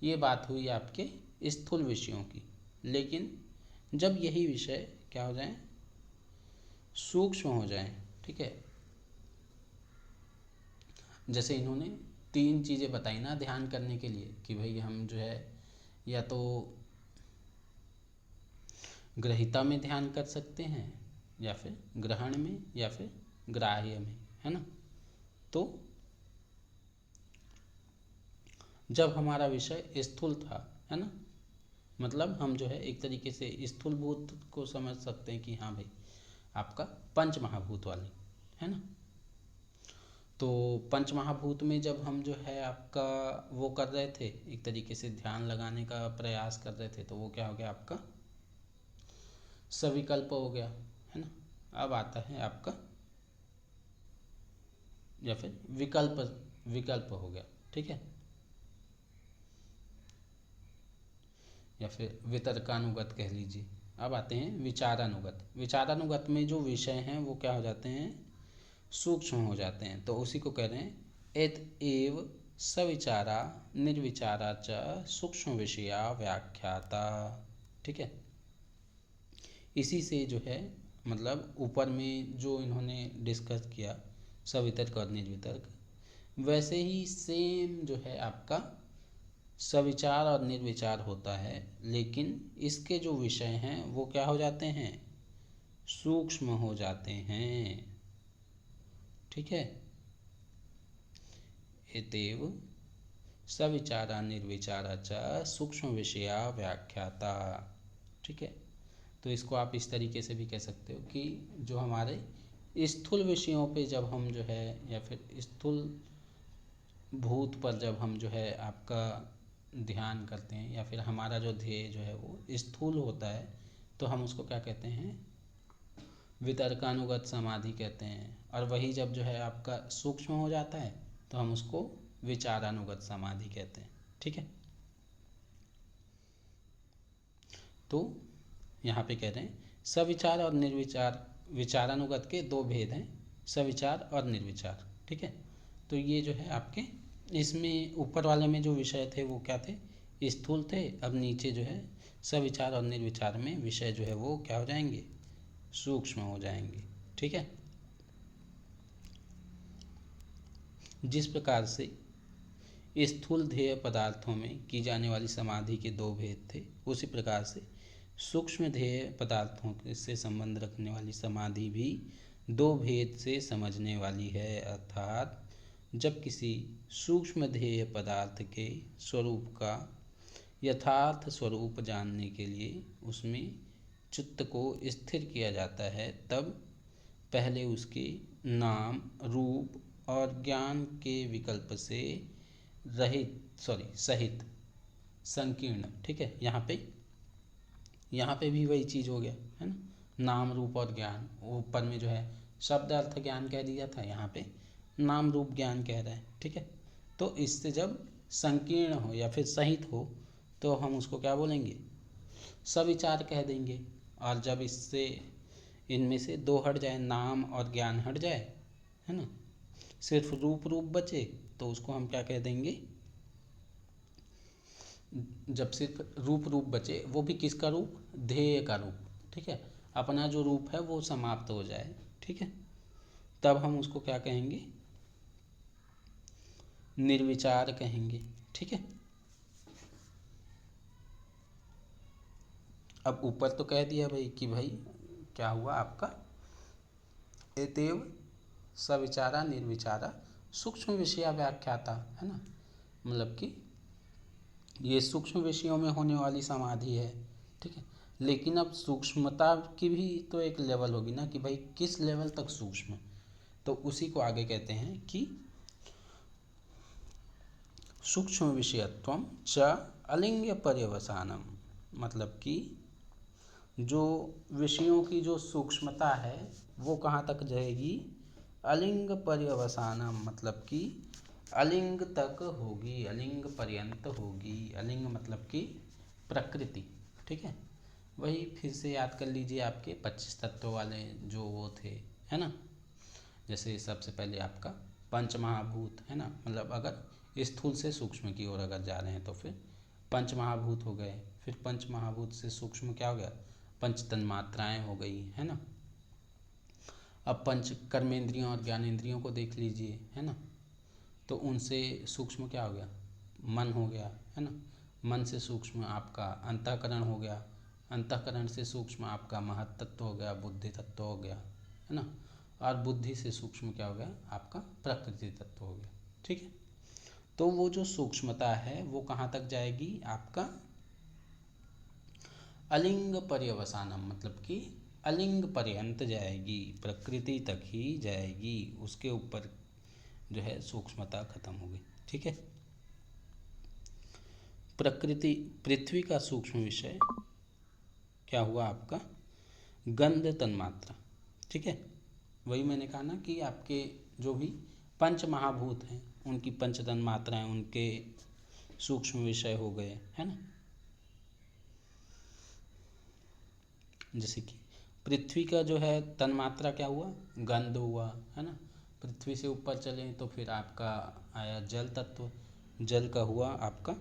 ये बात हुई आपके स्थूल विषयों की। लेकिन जब यही विषय क्या हो जाए, सूक्ष्म हो जाए, ठीक है, जैसे इन्होंने 3 चीज़ें बताई ना ध्यान करने के लिए, कि भाई हम जो है या तो ग्रहिता में ध्यान कर सकते हैं, या फिर ग्रहण में, या फिर ग्राह्य में, है ना। तो जब हमारा विषय स्थूल था, है ना, मतलब हम जो है एक तरीके से स्थूल भूत को समझ सकते हैं कि हाँ भाई आपका पंच महाभूत वाली, है ना। तो पंच महाभूत में जब हम जो है आपका वो कर रहे थे, एक तरीके से ध्यान लगाने का प्रयास कर रहे थे, तो वो क्या हो गया, आपका सविकल्प हो गया, है ना। अब आता है आपका या फिर विकल्प, विकल्प हो गया, ठीक है, या फिर वितर्कानुगत कह लीजिए। अब आते हैं विचारानुगत। विचारानुगत में जो विषय हैं वो क्या हो जाते हैं, सूक्ष्म हो जाते हैं। तो उसी को कह रहे हैं एत एव सविचारा निर्विचारा च सूक्ष्म विषया व्याख्याता, ठीक है। इसी से जो है मतलब ऊपर में जो इन्होंने डिस्कस किया सवितर्क और निर्वितर्क, वैसे ही सेम जो है आपका सविचार और निर्विचार होता है, लेकिन इसके जो विषय हैं वो क्या हो जाते हैं, सूक्ष्म हो जाते हैं, ठीक है। एतेव सविचारा निर्विचारा च सूक्ष्म विषया व्याख्याता, ठीक है। तो इसको आप इस तरीके से भी कह सकते हो कि जो हमारे स्थूल विषयों पे जब हम जो है या फिर स्थूल भूत पर जब हम जो है आपका ध्यान करते हैं, या फिर हमारा जो ध्येय जो है वो स्थूल होता है, तो हम उसको क्या कहते हैं, वितर्कानुगत समाधि कहते हैं। और वही जब जो है आपका सूक्ष्म हो जाता है तो हम उसको विचारानुगत समाधि कहते हैं, ठीक है। तो यहाँ पे कह रहे हैं सविचार और निर्विचार, विचारानुगत के 2 भेद हैं, सविचार और निर्विचार, ठीक है। तो ये जो है आपके इसमें ऊपर वाले में जो विषय थे वो क्या थे, स्थूल थे। अब नीचे जो है सविचार और निर्विचार में विषय जो है वो क्या हो जाएंगे, सूक्ष्म हो जाएंगे, ठीक है। जिस प्रकार से स्थूल ध्येय पदार्थों में की जाने वाली समाधि के दो भेद थे, उसी प्रकार से सूक्ष्म ध्येय पदार्थों से संबंध रखने वाली समाधि भी दो भेद से समझने वाली है। अर्थात जब किसी सूक्ष्म ध्येय पदार्थ के स्वरूप का यथार्थ स्वरूप जानने के लिए उसमें चित्त को स्थिर किया जाता है, तब पहले उसके नाम, रूप और ज्ञान के विकल्प से सहित संकीर्ण, ठीक है। यहाँ पे भी वही चीज़ हो गया है ना, नाम, रूप और ज्ञान। ऊपर में जो है शब्द अर्थ ज्ञान कह दिया था, यहाँ पे नाम रूप ज्ञान कह रहा है, ठीक है। तो इससे जब संकीर्ण हो या फिर सहित हो तो हम उसको क्या बोलेंगे, सविचार कह देंगे। और जब इससे इनमें से दो हट जाए, नाम और ज्ञान हट जाए, है ना, सिर्फ रूप बचे, तो उसको हम क्या कह देंगे, जब सिर्फ रूप बचे, वो भी किसका रूप, ध्येय का रूप, ठीक है, अपना जो रूप है वो समाप्त हो जाए, ठीक है, तब हम उसको क्या कहेंगे, निर्विचार कहेंगे, ठीक है। अब ऊपर तो कह दिया भाई कि भाई क्या हुआ आपका, एतेव सविचारा निर्विचारा सूक्ष्म विषया व्याख्याता, है ना, मतलब कि ये सूक्ष्म विषयों में होने वाली समाधि है, ठीक है। लेकिन अब सूक्ष्मता की भी तो एक लेवल होगी ना, कि भाई किस लेवल तक सूक्ष्म, तो उसी को आगे कहते हैं कि सूक्ष्म विषयत्वम च अलिंग पर्यवसानम, मतलब कि जो विषयों की जो सूक्ष्मता है वो कहाँ तक जाएगी, अलिंग पर्यवसानम, मतलब कि अलिंग तक होगी, अलिंग पर्यंत होगी। अलिंग मतलब कि प्रकृति, ठीक है। वही फिर से याद कर लीजिए, आपके 25 तत्व वाले जो वो थे, है ना। जैसे सबसे पहले आपका पंच महाभूत, है ना, मतलब अगर स्थूल से सूक्ष्म की ओर अगर जा रहे हैं तो फिर पंच महाभूत हो गए, फिर पंच महाभूत से सूक्ष्म क्या हो गया, पंच तन्मात्राएं हो गई, है ना। अब पंच कर्मेंद्रियों और ज्ञानेंद्रियों को देख लीजिए, है ना, तो उनसे सूक्ष्म क्या हो गया, मन हो गया, है ना। मन से सूक्ष्म आपका अंतःकरण हो गया, अंतःकरण से सूक्ष्म आपका महत तत्व हो गया, बुद्धि तत्व हो गया, है ना। और बुद्धि से सूक्ष्म क्या हो गया, आपका प्रकृति तत्व हो गया, ठीक है। तो वो जो सूक्ष्मता है वो कहाँ तक जाएगी, आपका अलिंग पर्यवसानम, मतलब कि अलिंग पर्यंत जाएगी, प्रकृति तक ही जाएगी, उसके ऊपर जो है सूक्ष्मता खत्म हो गई, ठीक है। प्रकृति, पृथ्वी का सूक्ष्म विषय क्या हुआ आपका, गंध तन्मात्रा, ठीक है। वही मैंने कहा ना कि आपके जो भी पंच महाभूत हैं उनकी पंच तन्मात्राएं उनके सूक्ष्म विषय हो गए, है ना। जैसे कि पृथ्वी का जो है तन्मात्रा क्या हुआ, गंध हुआ, है ना। पृथ्वी से ऊपर चलें तो फिर आपका आया जल तत्व, जल का हुआ आपका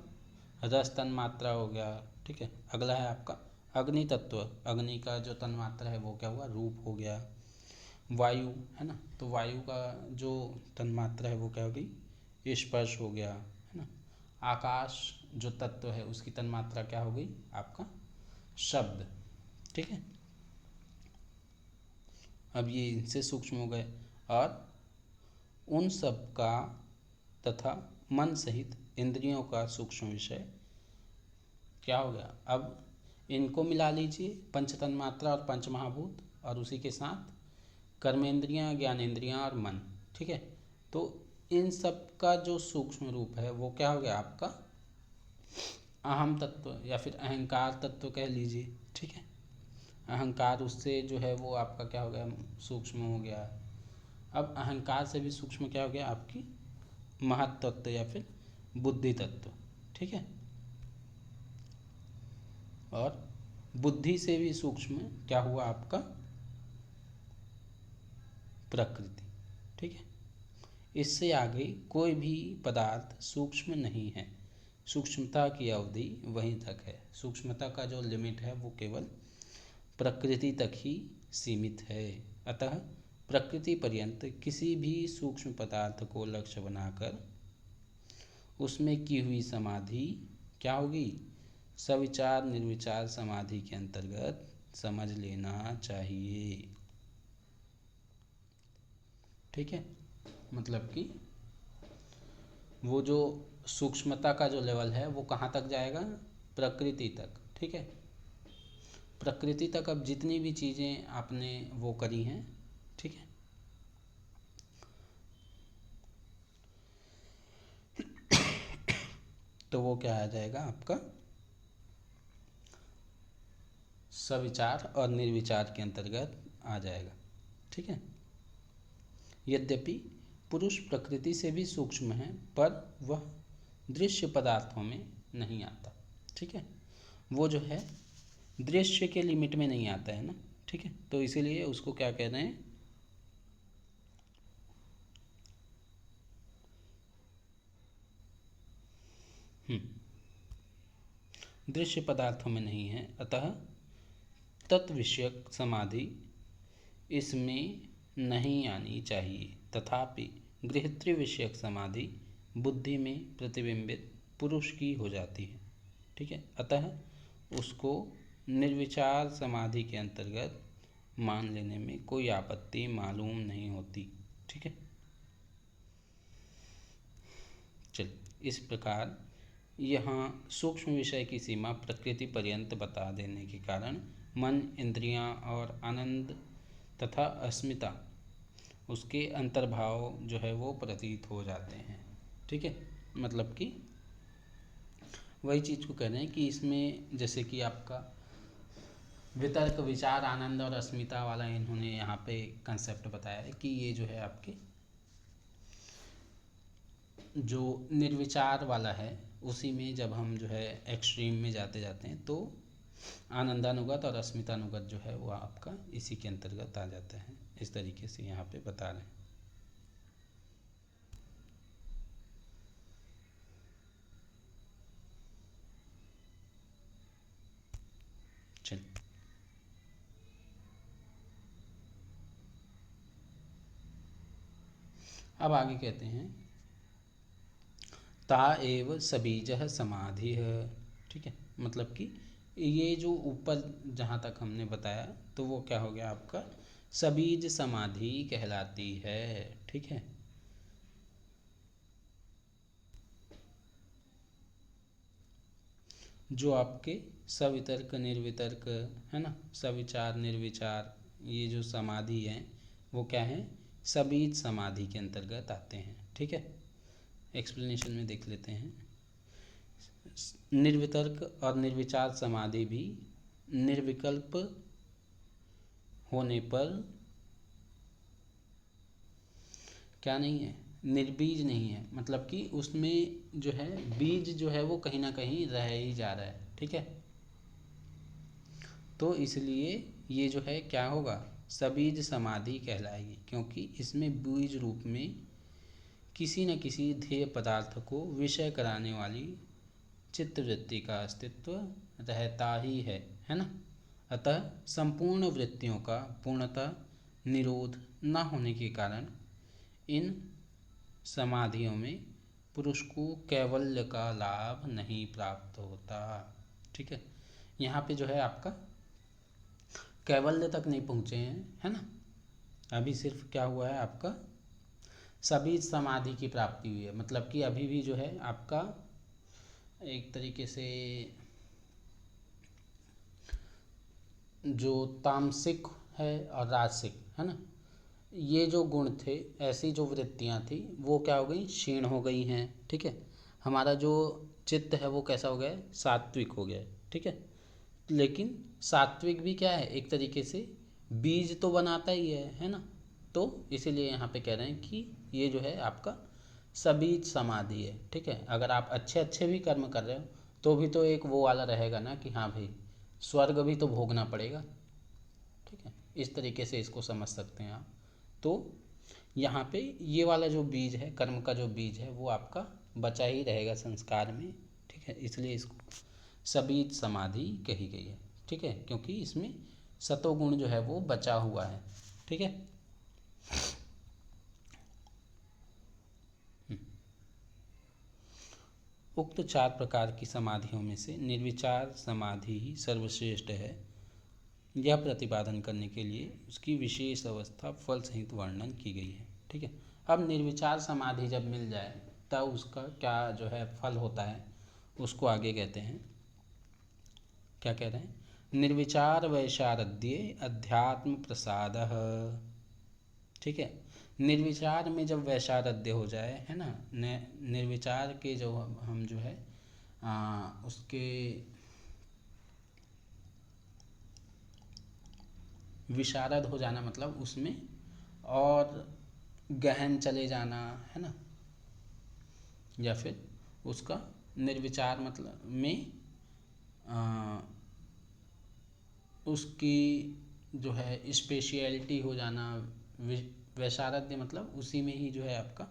रस तन्मात्रा हो गया, ठीक है। अगला है आपका अग्नि तत्व, अग्नि का जो तन्मात्रा है वो क्या हुआ, रूप हो गया। वायु, है ना, तो वायु का जो तन्मात्रा है वो क्या हो गई, स्पर्श हो गया, है ना। आकाश जो तत्व है उसकी तन्मात्रा क्या हो गई, आपका शब्द, ठीक है। अब ये इनसे सूक्ष्म हो गए, और उन सब का तथा मन सहित इंद्रियों का सूक्ष्म विषय क्या हो गया। अब इनको मिला लीजिए, पंच तन्मात्रा और पंच महाभूत, और उसी के साथ कर्मेंद्रियां, ज्ञानेंद्रियां और मन, ठीक है। तो इन सब का जो सूक्ष्म रूप है वो क्या हो गया, आपका अहम तत्व या फिर अहंकार तत्व कह लीजिए, ठीक है। अहंकार उससे जो है वो आपका क्या हो गया, सूक्ष्म हो गया। अब अहंकार से भी सूक्ष्म क्या हो गया, आपकी महत तत्व या फिर बुद्धि तत्व, ठीक है। और बुद्धि से भी सूक्ष्म क्या हुआ, आपका प्रकृति, ठीक है। इससे आगे कोई भी पदार्थ सूक्ष्म नहीं है, सूक्ष्मता की अवधि वहीं तक है। सूक्ष्मता का जो लिमिट है वो केवल प्रकृति तक ही सीमित है। अतः प्रकृति पर्यंत किसी भी सूक्ष्म पदार्थ को लक्ष्य बनाकर उसमें की हुई समाधि क्या होगी, सविचार निर्विचार समाधि के अंतर्गत समझ लेना चाहिए। ठीक है, मतलब कि वो जो सूक्ष्मता का जो लेवल है वो कहाँ तक जाएगा, प्रकृति तक। ठीक है, प्रकृति तक अब जितनी भी चीज़ें आपने वो करी हैं, ठीक है, तो वो क्या आ जाएगा आपका, सविचार और निर्विचार के अंतर्गत आ जाएगा। ठीक है, यद्यपि पुरुष प्रकृति से भी सूक्ष्म है पर वह दृश्य पदार्थों में नहीं आता। ठीक है, वो जो है दृश्य के लिमिट में नहीं आता है ना। ठीक है, तो इसीलिए उसको क्या कह रहे हैं, दृश्य पदार्थों में नहीं है, अतः तत्विषयक समाधि इसमें नहीं आनी चाहिए। तथापि गृहस्थी विषयक समाधि बुद्धि में प्रतिबिंबित पुरुष की हो जाती है। ठीक है, अतः उसको निर्विचार समाधि के अंतर्गत मान लेने में कोई आपत्ति मालूम नहीं होती। ठीक है, चलिए, इस प्रकार यहाँ सूक्ष्म विषय की सीमा प्रकृति पर्यंत बता देने के कारण मन, इंद्रियां और आनंद तथा अस्मिता उसके अंतर्भाव जो है वो प्रतीत हो जाते हैं। ठीक है, मतलब कि वही चीज़ को कह रहे हैं कि इसमें जैसे कि आपका वितर्क, विचार, आनंद और अस्मिता वाला इन्होंने यहाँ पे कंसेप्ट बताया है कि ये जो है आपके जो निर्विचार वाला है उसी में जब हम जो है एक्सट्रीम में जाते जाते हैं तो आनंदानुगत और अस्मितानुगत जो है वो आपका इसी के अंतर्गत आ जाता है। इस तरीके से यहाँ पे बता रहे हैं। चलिए, अब आगे कहते हैं ता एव सबीजः समाधि। ठीक है, मतलब कि ये जो ऊपर जहाँ तक हमने बताया तो वो क्या हो गया आपका, सबीज समाधि कहलाती है। ठीक है, जो आपके सवितर्क निर्वितर्क है ना, सविचार निर्विचार ये जो समाधि है वो क्या है, सबीज समाधि के अंतर्गत आते हैं। ठीक है, एक्सप्लेनेशन में देख लेते हैं। निर्वितर्क और निर्विचार समाधि भी निर्विकल्प होने पर क्या नहीं है, निर्बीज नहीं है, मतलब कि उसमें जो है बीज जो है वो कहीं ना कहीं रह ही जा रहा है। ठीक है, तो इसलिए ये जो है क्या होगा, सबीज समाधि कहलाएगी, क्योंकि इसमें बीज रूप में किसी न किसी ध्येय पदार्थ को विषय कराने वाली चित्तवृत्ति का अस्तित्व रहता ही है ना। अतः संपूर्ण वृत्तियों का पूर्णतः निरोध न होने के कारण इन समाधियों में पुरुष को कैवल्य का लाभ नहीं प्राप्त होता। ठीक है, यहाँ पे जो है आपका कैवल्य तक नहीं पहुँचे हैं, है ना, अभी सिर्फ क्या हुआ है आपका सबीज समाधि की प्राप्ति हुई है। मतलब कि अभी भी जो है आपका एक तरीके से जो तामसिक है और राजसिक है ना, ये जो गुण थे, ऐसी जो वृत्तियां थी वो क्या हो गई, क्षीण हो गई हैं। ठीक है, हमारा जो चित्त है वो कैसा हो गया है, सात्विक हो गया है। ठीक है, लेकिन सात्विक भी क्या है, एक तरीके से बीज तो बनाता ही है ना। तो इसीलिए यहाँ पे कह रहे हैं कि ये जो है आपका सबीज समाधि है। ठीक है, अगर आप अच्छे अच्छे भी कर्म कर रहे हो तो भी तो एक वो वाला रहेगा ना कि हाँ भाई स्वर्ग भी तो भोगना पड़ेगा। ठीक है, इस तरीके से इसको समझ सकते हैं आप। तो यहाँ पे ये वाला जो बीज है, कर्म का जो बीज है वो आपका बचा ही रहेगा संस्कार में। ठीक है, इसलिए इसको सबीज समाधि कही गई है। ठीक है, क्योंकि इसमें सतोगुण जो है वो बचा हुआ है। ठीक है, उक्त 4 प्रकार की समाधियों में से निर्विचार समाधि ही सर्वश्रेष्ठ है, यह प्रतिपादन करने के लिए उसकी विशेष अवस्था फल सहित वर्णन की गई है। ठीक है, अब निर्विचार समाधि जब मिल जाए तब उसका क्या जो है फल होता है, उसको आगे कहते हैं, क्या कह रहे हैं, निर्विचार वैशारद्ये अध्यात्म प्रसाद। ठीक है, निर्विचार में जब वैशारद्य हो जाए, है ना, निर्विचार के जो हम जो है उसके विशारद हो जाना मतलब उसमें और गहन चले जाना, है ना, या फिर उसका निर्विचार मतलब में उसकी जो है स्पेशलिटी हो जाना। वैशारद्य मतलब उसी में ही जो है आपका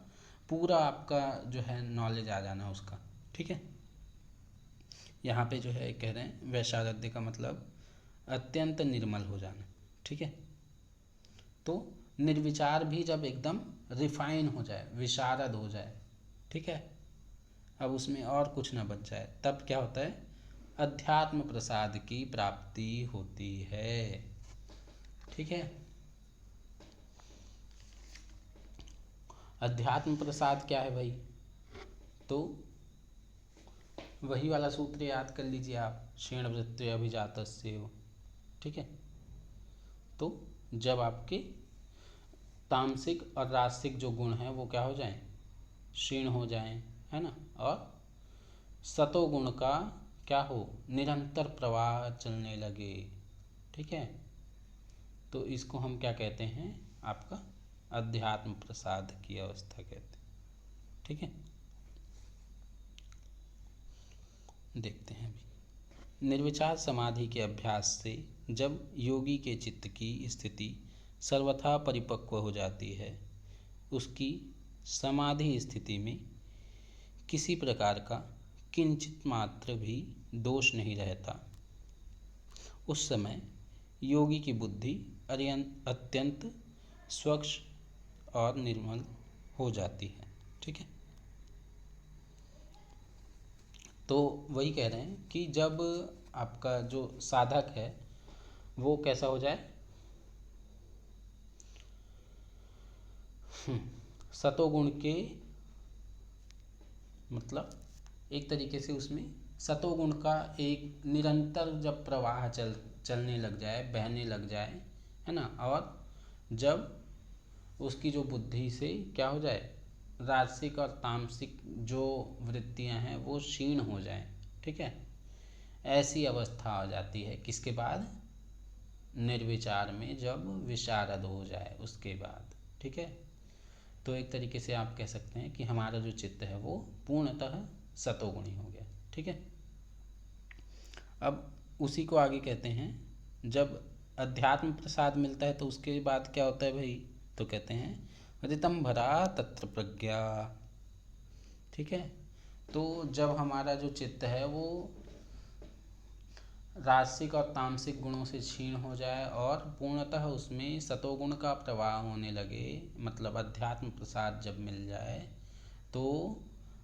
पूरा आपका जो है नॉलेज आ जाना उसका। ठीक है, यहाँ पे जो है कह रहे हैं वैशारद्य का मतलब अत्यंत निर्मल हो जाना। ठीक है, तो निर्विचार भी जब एकदम रिफाइन हो जाए, विशारद हो जाए, ठीक है, अब उसमें और कुछ ना बच जाए, तब क्या होता है, अध्यात्म प्रसाद की प्राप्ति होती है। ठीक है, अध्यात्म प्रसाद क्या है भाई, तो वही वाला सूत्र याद कर लीजिए आप, क्षीण वृत्ति अभिजातस्य हो। ठीक है, तो जब आपके तामसिक और राजसिक जो गुण हैं वो क्या हो जाएं, क्षीण हो जाएं, है ना, और सतोगुण का क्या हो, निरंतर प्रवाह चलने लगे। ठीक है, तो इसको हम क्या कहते हैं, आपका अध्यात्म प्रसाद की अवस्था कहते हैं। ठीक है, देखते हैं अभी। निर्विचार समाधि के अभ्यास से जब योगी के चित्त की स्थिति सर्वथा परिपक्व हो जाती है, उसकी समाधि स्थिति में किसी प्रकार का किंचित मात्र भी दोष नहीं रहता। उस समय योगी की बुद्धि अत्यंत स्वच्छ और निर्मल हो जाती है। ठीक है, तो वही कह रहे हैं कि जब आपका जो साधक है वो कैसा हो जाए, सतोगुण के मतलब एक तरीके से उसमें सतोगुण का एक निरंतर जब प्रवाह चलने लग जाए, बहने लग जाए, है ना, और जब उसकी जो बुद्धि से क्या हो जाए, राजसिक और तामसिक जो वृत्तियां हैं वो क्षीण हो जाएं। ठीक है, ऐसी अवस्था आ जाती है किसके बाद, निर्विचार में जब विशारद हो जाए उसके बाद। ठीक है, तो एक तरीके से आप कह सकते हैं कि हमारा जो चित्त है वो पूर्णतः सतोगुणी हो गया। ठीक है, अब उसी को आगे कहते हैं जब अध्यात्म प्रसाद मिलता है तो उसके बाद क्या होता है भाई, तो कहते हैं ऋतम भरा तत्र प्रज्ञा। ठीक है, तो जब हमारा जो चित्त है वो राजसिक और तामसिक गुणों से क्षीण हो जाए और पूर्णतः उसमें सतोगुण का प्रवाह होने लगे, मतलब अध्यात्म प्रसाद जब मिल जाए, तो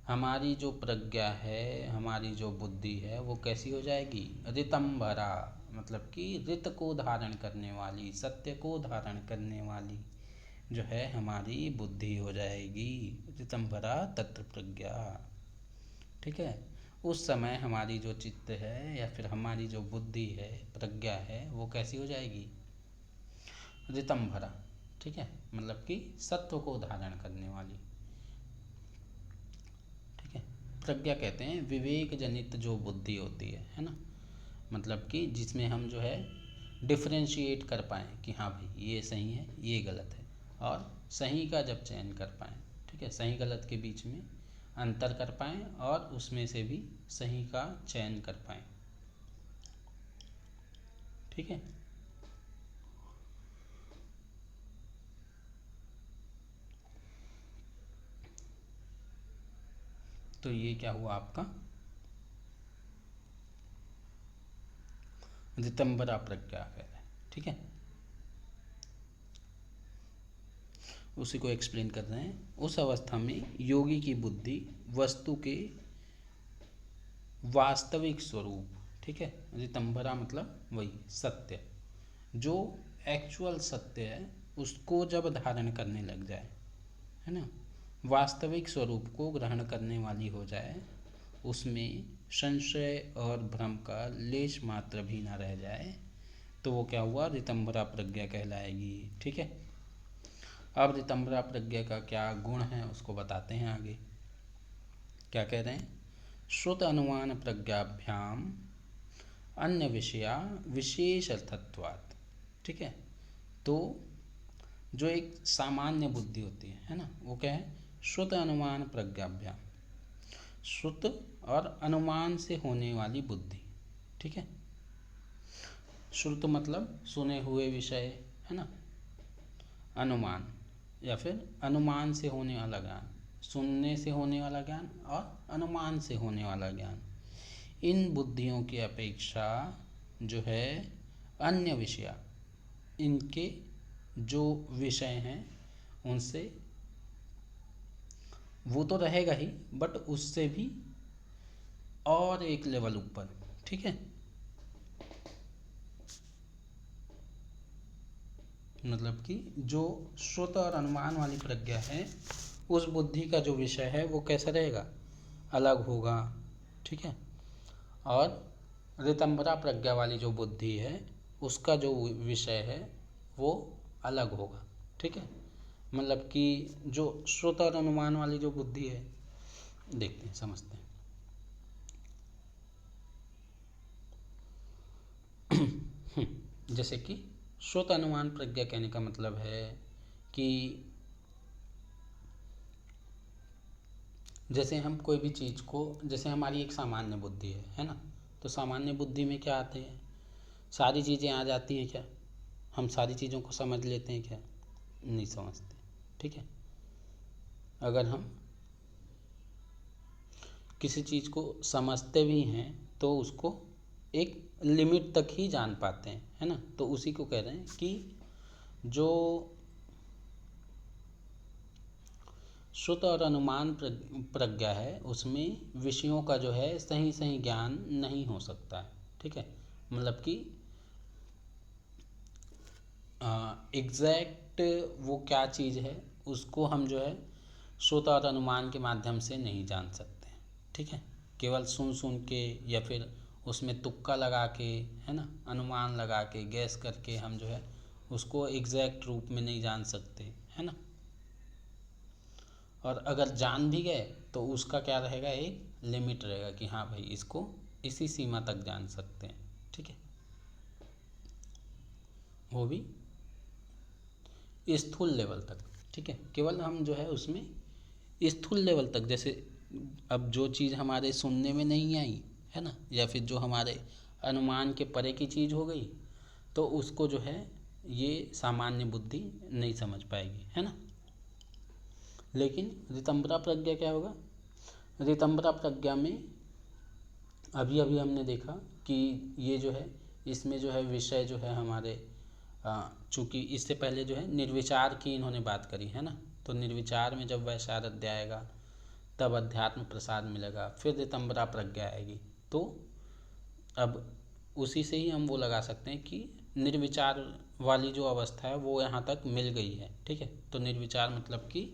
हमारी जो प्रज्ञा है, हमारी जो बुद्धि है वो कैसी हो जाएगी, ऋतंभरा, मतलब कि ऋत को धारण करने वाली, सत्य को धारण करने वाली जो है हमारी बुद्धि हो जाएगी, ऋतंभरा तत्र प्रज्ञा। ठीक है, उस समय हमारी जो चित्त है या फिर हमारी जो बुद्धि है, प्रज्ञा है, वो कैसी हो जाएगी, ऋतंभरा। ठीक है, मतलब कि सत्व को धारण करने वाली। ठीक है, प्रज्ञा कहते हैं विवेक जनित जो बुद्धि होती है ना, मतलब कि जिसमें हम जो है डिफरेंशिएट कर पाएँ कि हाँ भाई ये सही है ये गलत है, और सही का जब चयन कर पाएँ। ठीक है, सही गलत के बीच में अंतर कर पाएँ और उसमें से भी सही का चयन कर पाएँ। ठीक है, तो ये क्या हुआ आपका ऋतंभरा प्रज्ञा है। ठीक है, उसी को एक्सप्लेन कर रहे हैं। उस अवस्था में योगी की बुद्धि वस्तु के वास्तविक स्वरूप, ठीक है। ऋतंभरा मतलब वही सत्य, जो एक्चुअल सत्य है उसको जब धारण करने लग जाए, है ना, वास्तविक स्वरूप को ग्रहण करने वाली हो जाए, उसमें संशय और भ्रम का लेश मात्र भी ना रह जाए, तो वो क्या हुआ, ऋतंभरा प्रज्ञा कहलाएगी, ठीक है। अब ऋतंभरा प्रज्ञा का क्या गुण है उसको बताते हैं आगे। क्या कह रहे हैं, श्रुत अनुमान प्रज्ञाभ्याम अन्य विषया विशेष अर्थत्वात्, ठीक है। तो जो एक सामान्य बुद्धि होती है ना, वो क्या है, श्रुत अनुमान प्रज्ञाभ्याम, श्रुत और अनुमान से होने वाली बुद्धि, ठीक है। श्रुत मतलब सुने हुए विषय, है ना, अनुमान या फिर अनुमान से होने वाला ज्ञान, सुनने से होने वाला ज्ञान और अनुमान से होने वाला ज्ञान, इन बुद्धियों की अपेक्षा जो है अन्य विषय, इनके जो विषय हैं उनसे, वो तो रहेगा ही बट उससे भी और एक लेवल ऊपर, ठीक है। मतलब कि जो श्रुत और अनुमान वाली प्रज्ञा है, उस बुद्धि का जो विषय है वो कैसा रहेगा, अलग होगा, ठीक है। और ऋतंभरा प्रज्ञा वाली जो बुद्धि है उसका जो विषय है वो अलग होगा, ठीक है। मतलब कि जो श्रुत और अनुमान वाली जो बुद्धि है, देखते हैं समझते हैं। जैसे कि श्रुत अनुमान प्रज्ञा कहने का मतलब है कि जैसे हम कोई भी चीज़ को, जैसे हमारी एक सामान्य बुद्धि है ना, तो सामान्य बुद्धि में क्या आते हैं, सारी चीज़ें आ जाती हैं क्या, हम सारी चीज़ों को समझ लेते हैं क्या, नहीं समझते, ठीक है। अगर हम किसी चीज़ को समझते भी हैं तो उसको एक लिमिट तक ही जान पाते हैं, है ना। तो उसी को कह रहे हैं कि जो श्रुत और अनुमान प्रज्ञा है उसमें विषयों का जो है सही सही ज्ञान नहीं हो सकता है, ठीक है। मतलब कि एग्जैक्ट वो क्या चीज़ है उसको हम जो है श्रुत और अनुमान के माध्यम से नहीं जान सकते, ठीक है। केवल सुन सुन के या फिर उसमें तुक्का लगा के, है ना, अनुमान लगा के गैस करके हम जो है उसको एग्जैक्ट रूप में नहीं जान सकते, है ना। और अगर जान भी गए तो उसका क्या रहेगा, एक लिमिट रहेगा कि हाँ भाई इसको इसी सीमा तक जान सकते हैं, ठीक है। वो भी स्थूल लेवल तक, ठीक है। केवल हम जो है उसमें स्थूल लेवल तक, जैसे अब जो चीज़ हमारे सुनने में नहीं आई, है ना, या फिर जो हमारे अनुमान के परे की चीज़ हो गई, तो उसको जो है ये सामान्य बुद्धि नहीं समझ पाएगी, है ना। लेकिन ऋतंभरा प्रज्ञा क्या होगा, ऋतंभरा प्रज्ञा में अभी अभी हमने देखा कि ये जो है इसमें जो है विषय जो है हमारे, चूँकि इससे पहले जो है निर्विचार की इन्होंने बात करी, है ना। तो निर्विचार में जब वैशारद्य आएगा तब अध्यात्म प्रसाद मिलेगा, फिर ऋतंभरा प्रज्ञा आएगी। तो अब उसी से ही हम वो लगा सकते हैं कि निर्विचार वाली जो अवस्था है वो यहाँ तक मिल गई है, ठीक है। तो निर्विचार मतलब कि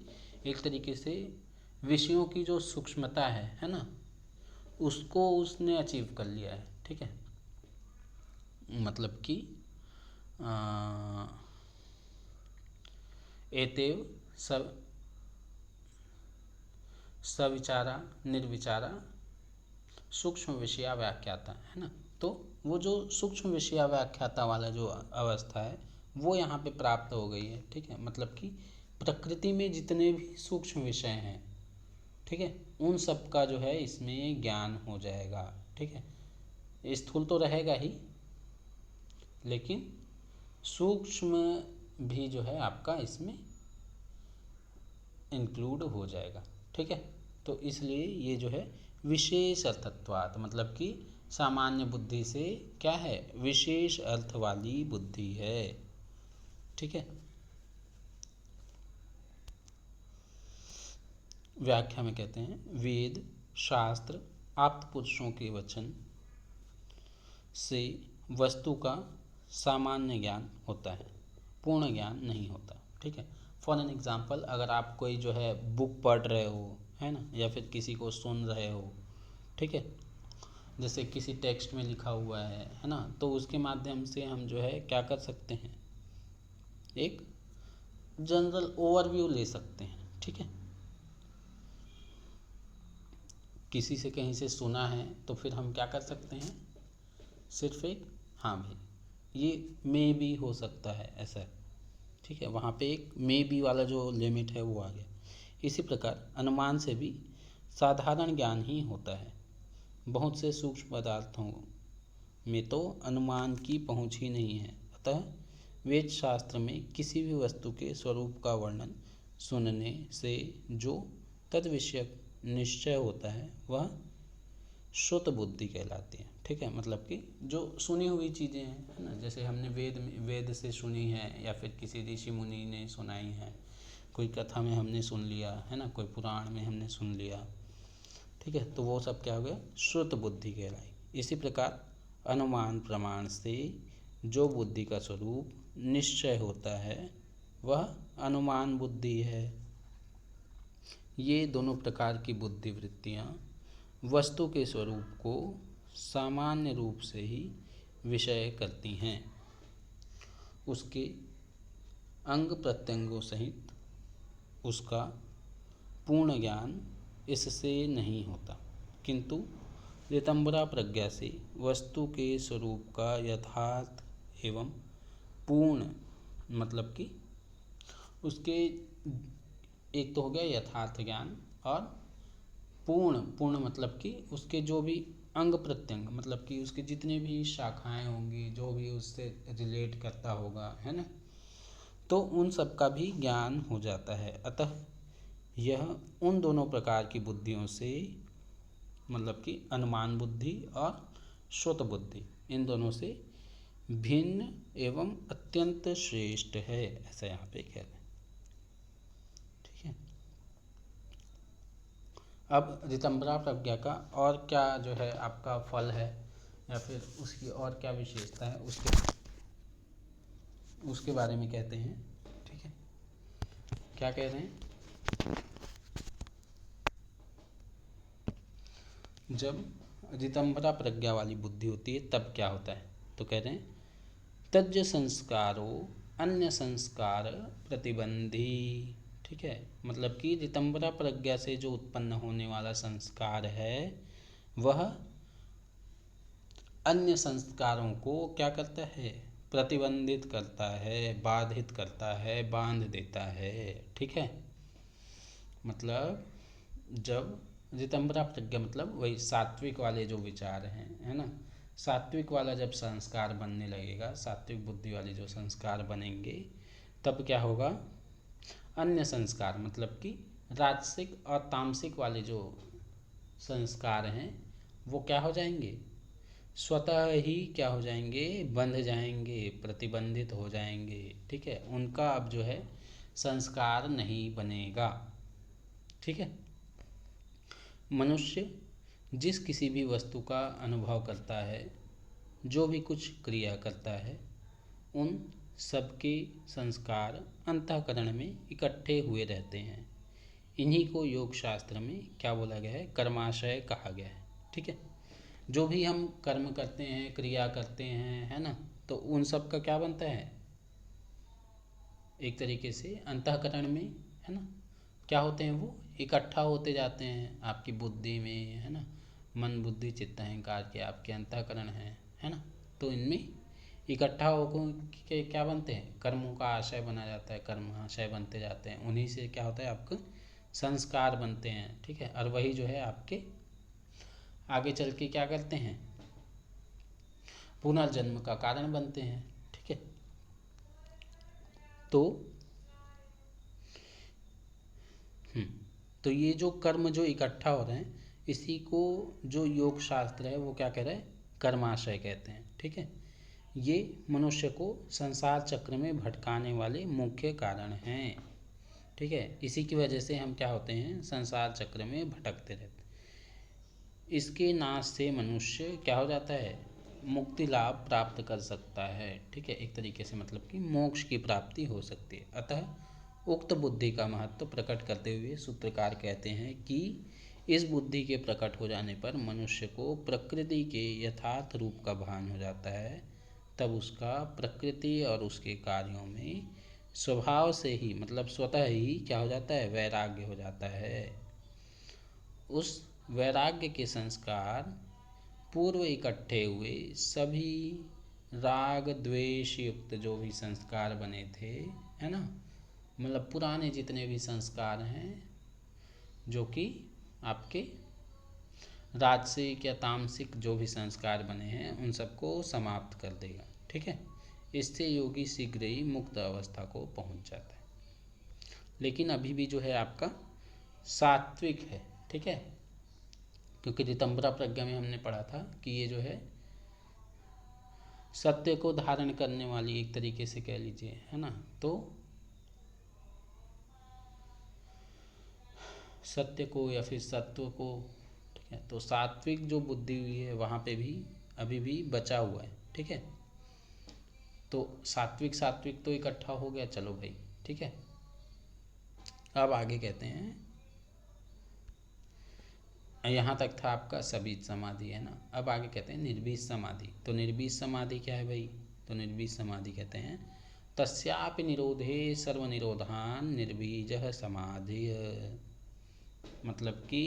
एक तरीके से विषयों की जो सूक्ष्मता है ना, उसको उसने अचीव कर लिया है, ठीक है। मतलब कि एतेव सब सविचारा निर्विचारा सूक्ष्म विषया व्याख्याता, है ना। तो वो जो सूक्ष्म विषया व्याख्याता वाला जो अवस्था है वो यहाँ पे प्राप्त हो गई है, ठीक है। मतलब कि प्रकृति में जितने भी सूक्ष्म विषय हैं, ठीक है, उन सब का जो है इसमें ज्ञान हो जाएगा, ठीक है। स्थूल तो रहेगा ही लेकिन सूक्ष्म भी जो है आपका इसमें इंक्लूड हो जाएगा, ठीक है। तो इसलिए ये जो है विशेष अर्थत्वात्, मतलब कि सामान्य बुद्धि से क्या है, विशेष अर्थ वाली बुद्धि है, ठीक है। व्याख्या में कहते हैं वेद शास्त्र आप्त पुरुषों के वचन से वस्तु का सामान्य ज्ञान होता है, पूर्ण ज्ञान नहीं होता। ठीक है। फॉर एन एग्जाम्पल, अगर आप कोई जो है बुक पढ़ रहे हो, है ना, या फिर किसी को सुन रहे हो, ठीक है, जैसे किसी टेक्स्ट में लिखा हुआ है ना, तो उसके माध्यम से हम जो है क्या कर सकते हैं, एक जनरल ओवरव्यू ले सकते हैं। ठीक है। किसी से कहीं से सुना है तो फिर हम क्या कर सकते हैं, सिर्फ एक हाँ भाई ये मे भी हो सकता है ऐसा। ठीक है, वहाँ पे एक मे बी वाला जो लिमिट है वो आ गया। इसी प्रकार अनुमान से भी साधारण ज्ञान ही होता है। बहुत से सूक्ष्म पदार्थों में तो अनुमान की पहुँच ही नहीं है। अतः वेद शास्त्र में किसी भी वस्तु के स्वरूप का वर्णन सुनने से जो तद विषयक निश्चय होता है वह श्रुत बुद्धि कहलाती है। ठीक है, मतलब कि जो सुनी हुई चीज़ें हैं, है ना, जैसे हमने वेद से सुनी है, या फिर किसी ऋषि मुनि ने सुनाई है, कोई कथा में हमने सुन लिया है ना, कोई पुराण में हमने सुन लिया। ठीक है, तो वो सब क्या हो गया, श्रुत बुद्धि कहलाई। इसी प्रकार अनुमान प्रमाण से जो बुद्धि का स्वरूप निश्चय होता है वह अनुमान बुद्धि है। ये दोनों प्रकार की बुद्धि वृत्तियाँ वस्तु के स्वरूप को सामान्य रूप से ही विषय करती हैं। उसके अंग प्रत्यंगों सहित उसका पूर्ण ज्ञान इससे नहीं होता, किंतु ऋतंबरा प्रज्ञा से वस्तु के स्वरूप का यथार्थ एवं पूर्ण, मतलब कि उसके एक तो हो गया यथार्थ ज्ञान, और पूर्ण मतलब कि उसके जो भी अंग प्रत्यंग, मतलब कि उसके जितने भी शाखाएं होंगी, जो भी उससे रिलेट करता होगा, है ना, तो उन सब का भी ज्ञान हो जाता है। अतः यह उन दोनों प्रकार की बुद्धियों से, मतलब कि अनुमान बुद्धि और श्रुत बुद्धि, इन दोनों से भिन्न एवं अत्यंत श्रेष्ठ है, ऐसा यहाँ पे कह रहे हैं। ठीक है। अब ऋतंबरा प्रज्ञा का और क्या जो है आपका फल है, या फिर उसकी और क्या विशेषता है, उसके बारे में कहते हैं। ठीक है, क्या कह रहे हैं, जब ऋतंबरा प्रज्ञा वाली बुद्धि होती है तब क्या होता है, तो कह रहे हैं तज्ज संस्कारो अन्य संस्कार प्रतिबंधी। ठीक है, मतलब कि ऋतंबरा प्रज्ञा से जो उत्पन्न होने वाला संस्कार है वह अन्य संस्कारों को क्या करता है, प्रतिबंधित करता है, बाधित करता है, बांध देता है। ठीक है, मतलब जब ऋतंबरा प्रज्ञा, मतलब वही सात्विक वाले जो विचार हैं, है ना, सात्विक वाला जब संस्कार बनने लगेगा, सात्विक बुद्धि वाले जो संस्कार बनेंगे, तब क्या होगा, अन्य संस्कार, मतलब कि राजसिक और तामसिक वाले जो संस्कार हैं वो क्या हो जाएंगे, स्वतः ही क्या हो जाएंगे, बंध जाएंगे, प्रतिबंधित हो जाएंगे। ठीक है, उनका अब जो है संस्कार नहीं बनेगा। ठीक है, मनुष्य जिस किसी भी वस्तु का अनुभव करता है, जो भी कुछ क्रिया करता है, उन सबके संस्कार अंतःकरण में इकट्ठे हुए रहते हैं। इन्हीं को योग शास्त्र में क्या बोला गया है, कर्माशय कहा गया है। ठीक है, जो भी हम कर्म करते हैं, क्रिया करते हैं, है ना, तो उन सब का क्या बनता है, एक तरीके से अंतःकरण में, है ना, क्या होते हैं, वो इकट्ठा होते जाते हैं आपकी बुद्धि में, है ना, मन बुद्धि चित्त अहंकार के आपके अंतःकरण हैं, है ना, तो इनमें इकट्ठा होकर के क्या बनते हैं, कर्मों का आशय बना जाता है, कर्म आशय बनते जाते हैं, उन्हीं से क्या होता है, आपके संस्कार बनते हैं। ठीक है, और वही जो है आपके आगे चल के क्या करते हैं, पुनर्जन्म का कारण बनते हैं। ठीक है, तो तो ये जो कर्म जो इकट्ठा हो रहे हैं, इसी को जो योग शास्त्र है वो क्या कह रहा है, कर्माशय कहते हैं। ठीक है, ये मनुष्य को संसार चक्र में भटकाने वाले मुख्य कारण हैं। ठीक है, इसी की वजह से हम क्या होते हैं, संसार चक्र में भटकते रहते हैं। इसके नाश से मनुष्य क्या हो जाता है, मुक्ति लाभ प्राप्त कर सकता है। ठीक है, एक तरीके से मतलब कि मोक्ष की प्राप्ति हो सकती है। अतः उक्त बुद्धि का महत्व प्रकट करते हुए सूत्रकार कहते हैं कि इस बुद्धि के प्रकट हो जाने पर मनुष्य को प्रकृति के यथार्थ रूप का भान हो जाता है। तब उसका प्रकृति और उसके कार्यों में स्वभाव से ही मतलब स्वतः ही क्या हो जाता है, वैराग्य हो जाता है। उस वैराग्य के संस्कार पूर्व इकट्ठे हुए सभी राग द्वेष युक्त जो भी संस्कार बने थे, है ना, मतलब पुराने जितने भी संस्कार हैं जो कि आपके राजसिक या तामसिक जो भी संस्कार बने हैं उन सबको समाप्त कर देगा। ठीक है, इससे योगी शीघ्र ही मुक्त अवस्था को पहुंच जाता है। लेकिन अभी भी जो है आपका सात्विक है। ठीक है, क्योंकि ऋतंभरा प्रज्ञा में हमने पढ़ा था कि ये जो है सत्य को धारण करने वाली एक तरीके से कह लीजिए, है ना, तो सत्य को या फिर सत्व को। ठीक है, तो सात्विक जो बुद्धि हुई है वहाँ पे भी अभी भी बचा हुआ है। ठीक है, तो सात्विक सात्विक तो इकट्ठा हो गया, चलो भाई। ठीक है, अब आगे कहते हैं, यहाँ तक था आपका सबीज समाधि, है ना। अब आगे कहते हैं निर्बीज समाधि। तो निर्बीज समाधि क्या है भाई, तो निर्बीज समाधि कहते हैं तस्यापि निरोधे सर्वनिरोधान निर्बीजः समाधि। मतलब कि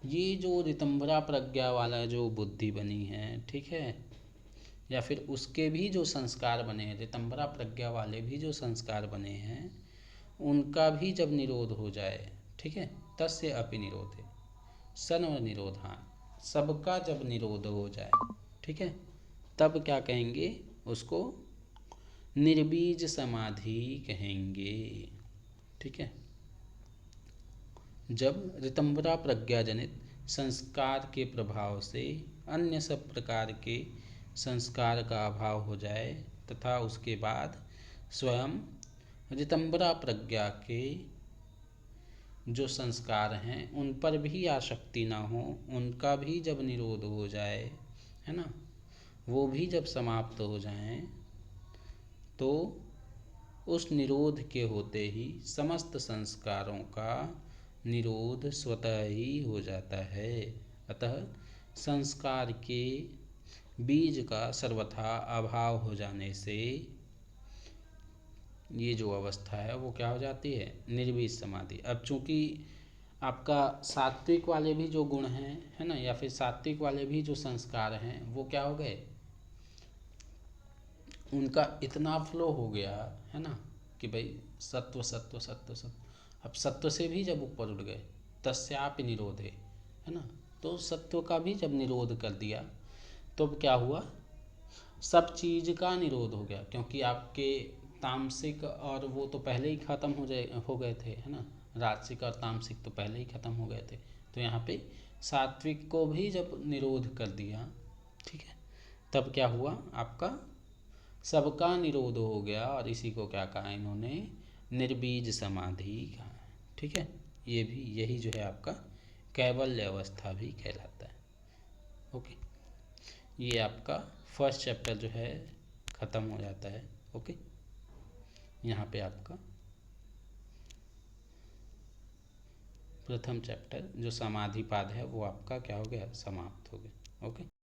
ये जो ऋतंभरा प्रज्ञा वाला जो बुद्धि बनी है, ठीक है, या फिर उसके भी जो संस्कार बने हैं, ऋतंभरा प्रज्ञा वाले भी जो संस्कार बने हैं उनका भी जब निरोध हो जाए, ठीक है, तस्य अपि निरोधे सर्व निरोधान, सबका जब निरोध हो जाए, ठीक है, तब क्या कहेंगे उसको, निर्बीज समाधि कहेंगे। ठीक है, जब ऋतंभरा प्रज्ञा जनित संस्कार के प्रभाव से अन्य सब प्रकार के संस्कार का अभाव हो जाए तथा उसके बाद स्वयं ऋतंभरा प्रज्ञा के जो संस्कार हैं उन पर भी आसक्ति ना हो, उनका भी जब निरोध हो जाए, है ना, वो भी जब समाप्त हो जाएं, तो उस निरोध के होते ही समस्त संस्कारों का निरोध स्वतः ही हो जाता है। अतः संस्कार के बीज का सर्वथा अभाव हो जाने से ये जो अवस्था है वो क्या हो जाती है, निर्बीज समाधि। अब चूंकि आपका सात्विक वाले भी जो गुण हैं, है ना, या फिर सात्विक वाले भी जो संस्कार हैं वो क्या हो गए, उनका इतना फ्लो हो गया, है ना, कि भाई सत्व सत्व सत्व सत्व, अब सत्व से भी जब ऊपर उठ गए तस्यापि निरोधे, है ना, तो सत्व का भी जब निरोध कर दिया तो अब क्या हुआ, सब चीज़ का निरोध हो गया। क्योंकि आपके तामसिक और वो तो पहले ही ख़त्म हो गए थे, है ना, राजसिक और तामसिक तो पहले ही ख़त्म हो गए थे। तो यहाँ पे सात्विक को भी जब निरोध कर दिया, ठीक है, तब क्या हुआ, आपका सबका निरोध हो गया और इसी को क्या कहा इन्होंने, निर्बीज समाधि कहा। ठीक है, ये भी यही जो है आपका कैवल्य अवस्था भी कहलाता है। ओके, ये आपका फर्स्ट चैप्टर जो है ख़त्म हो जाता है। ओके, यहाँ पे आपका प्रथम चैप्टर जो समाधिपाद है वो आपका क्या हो गया, समाप्त हो गया। ओके।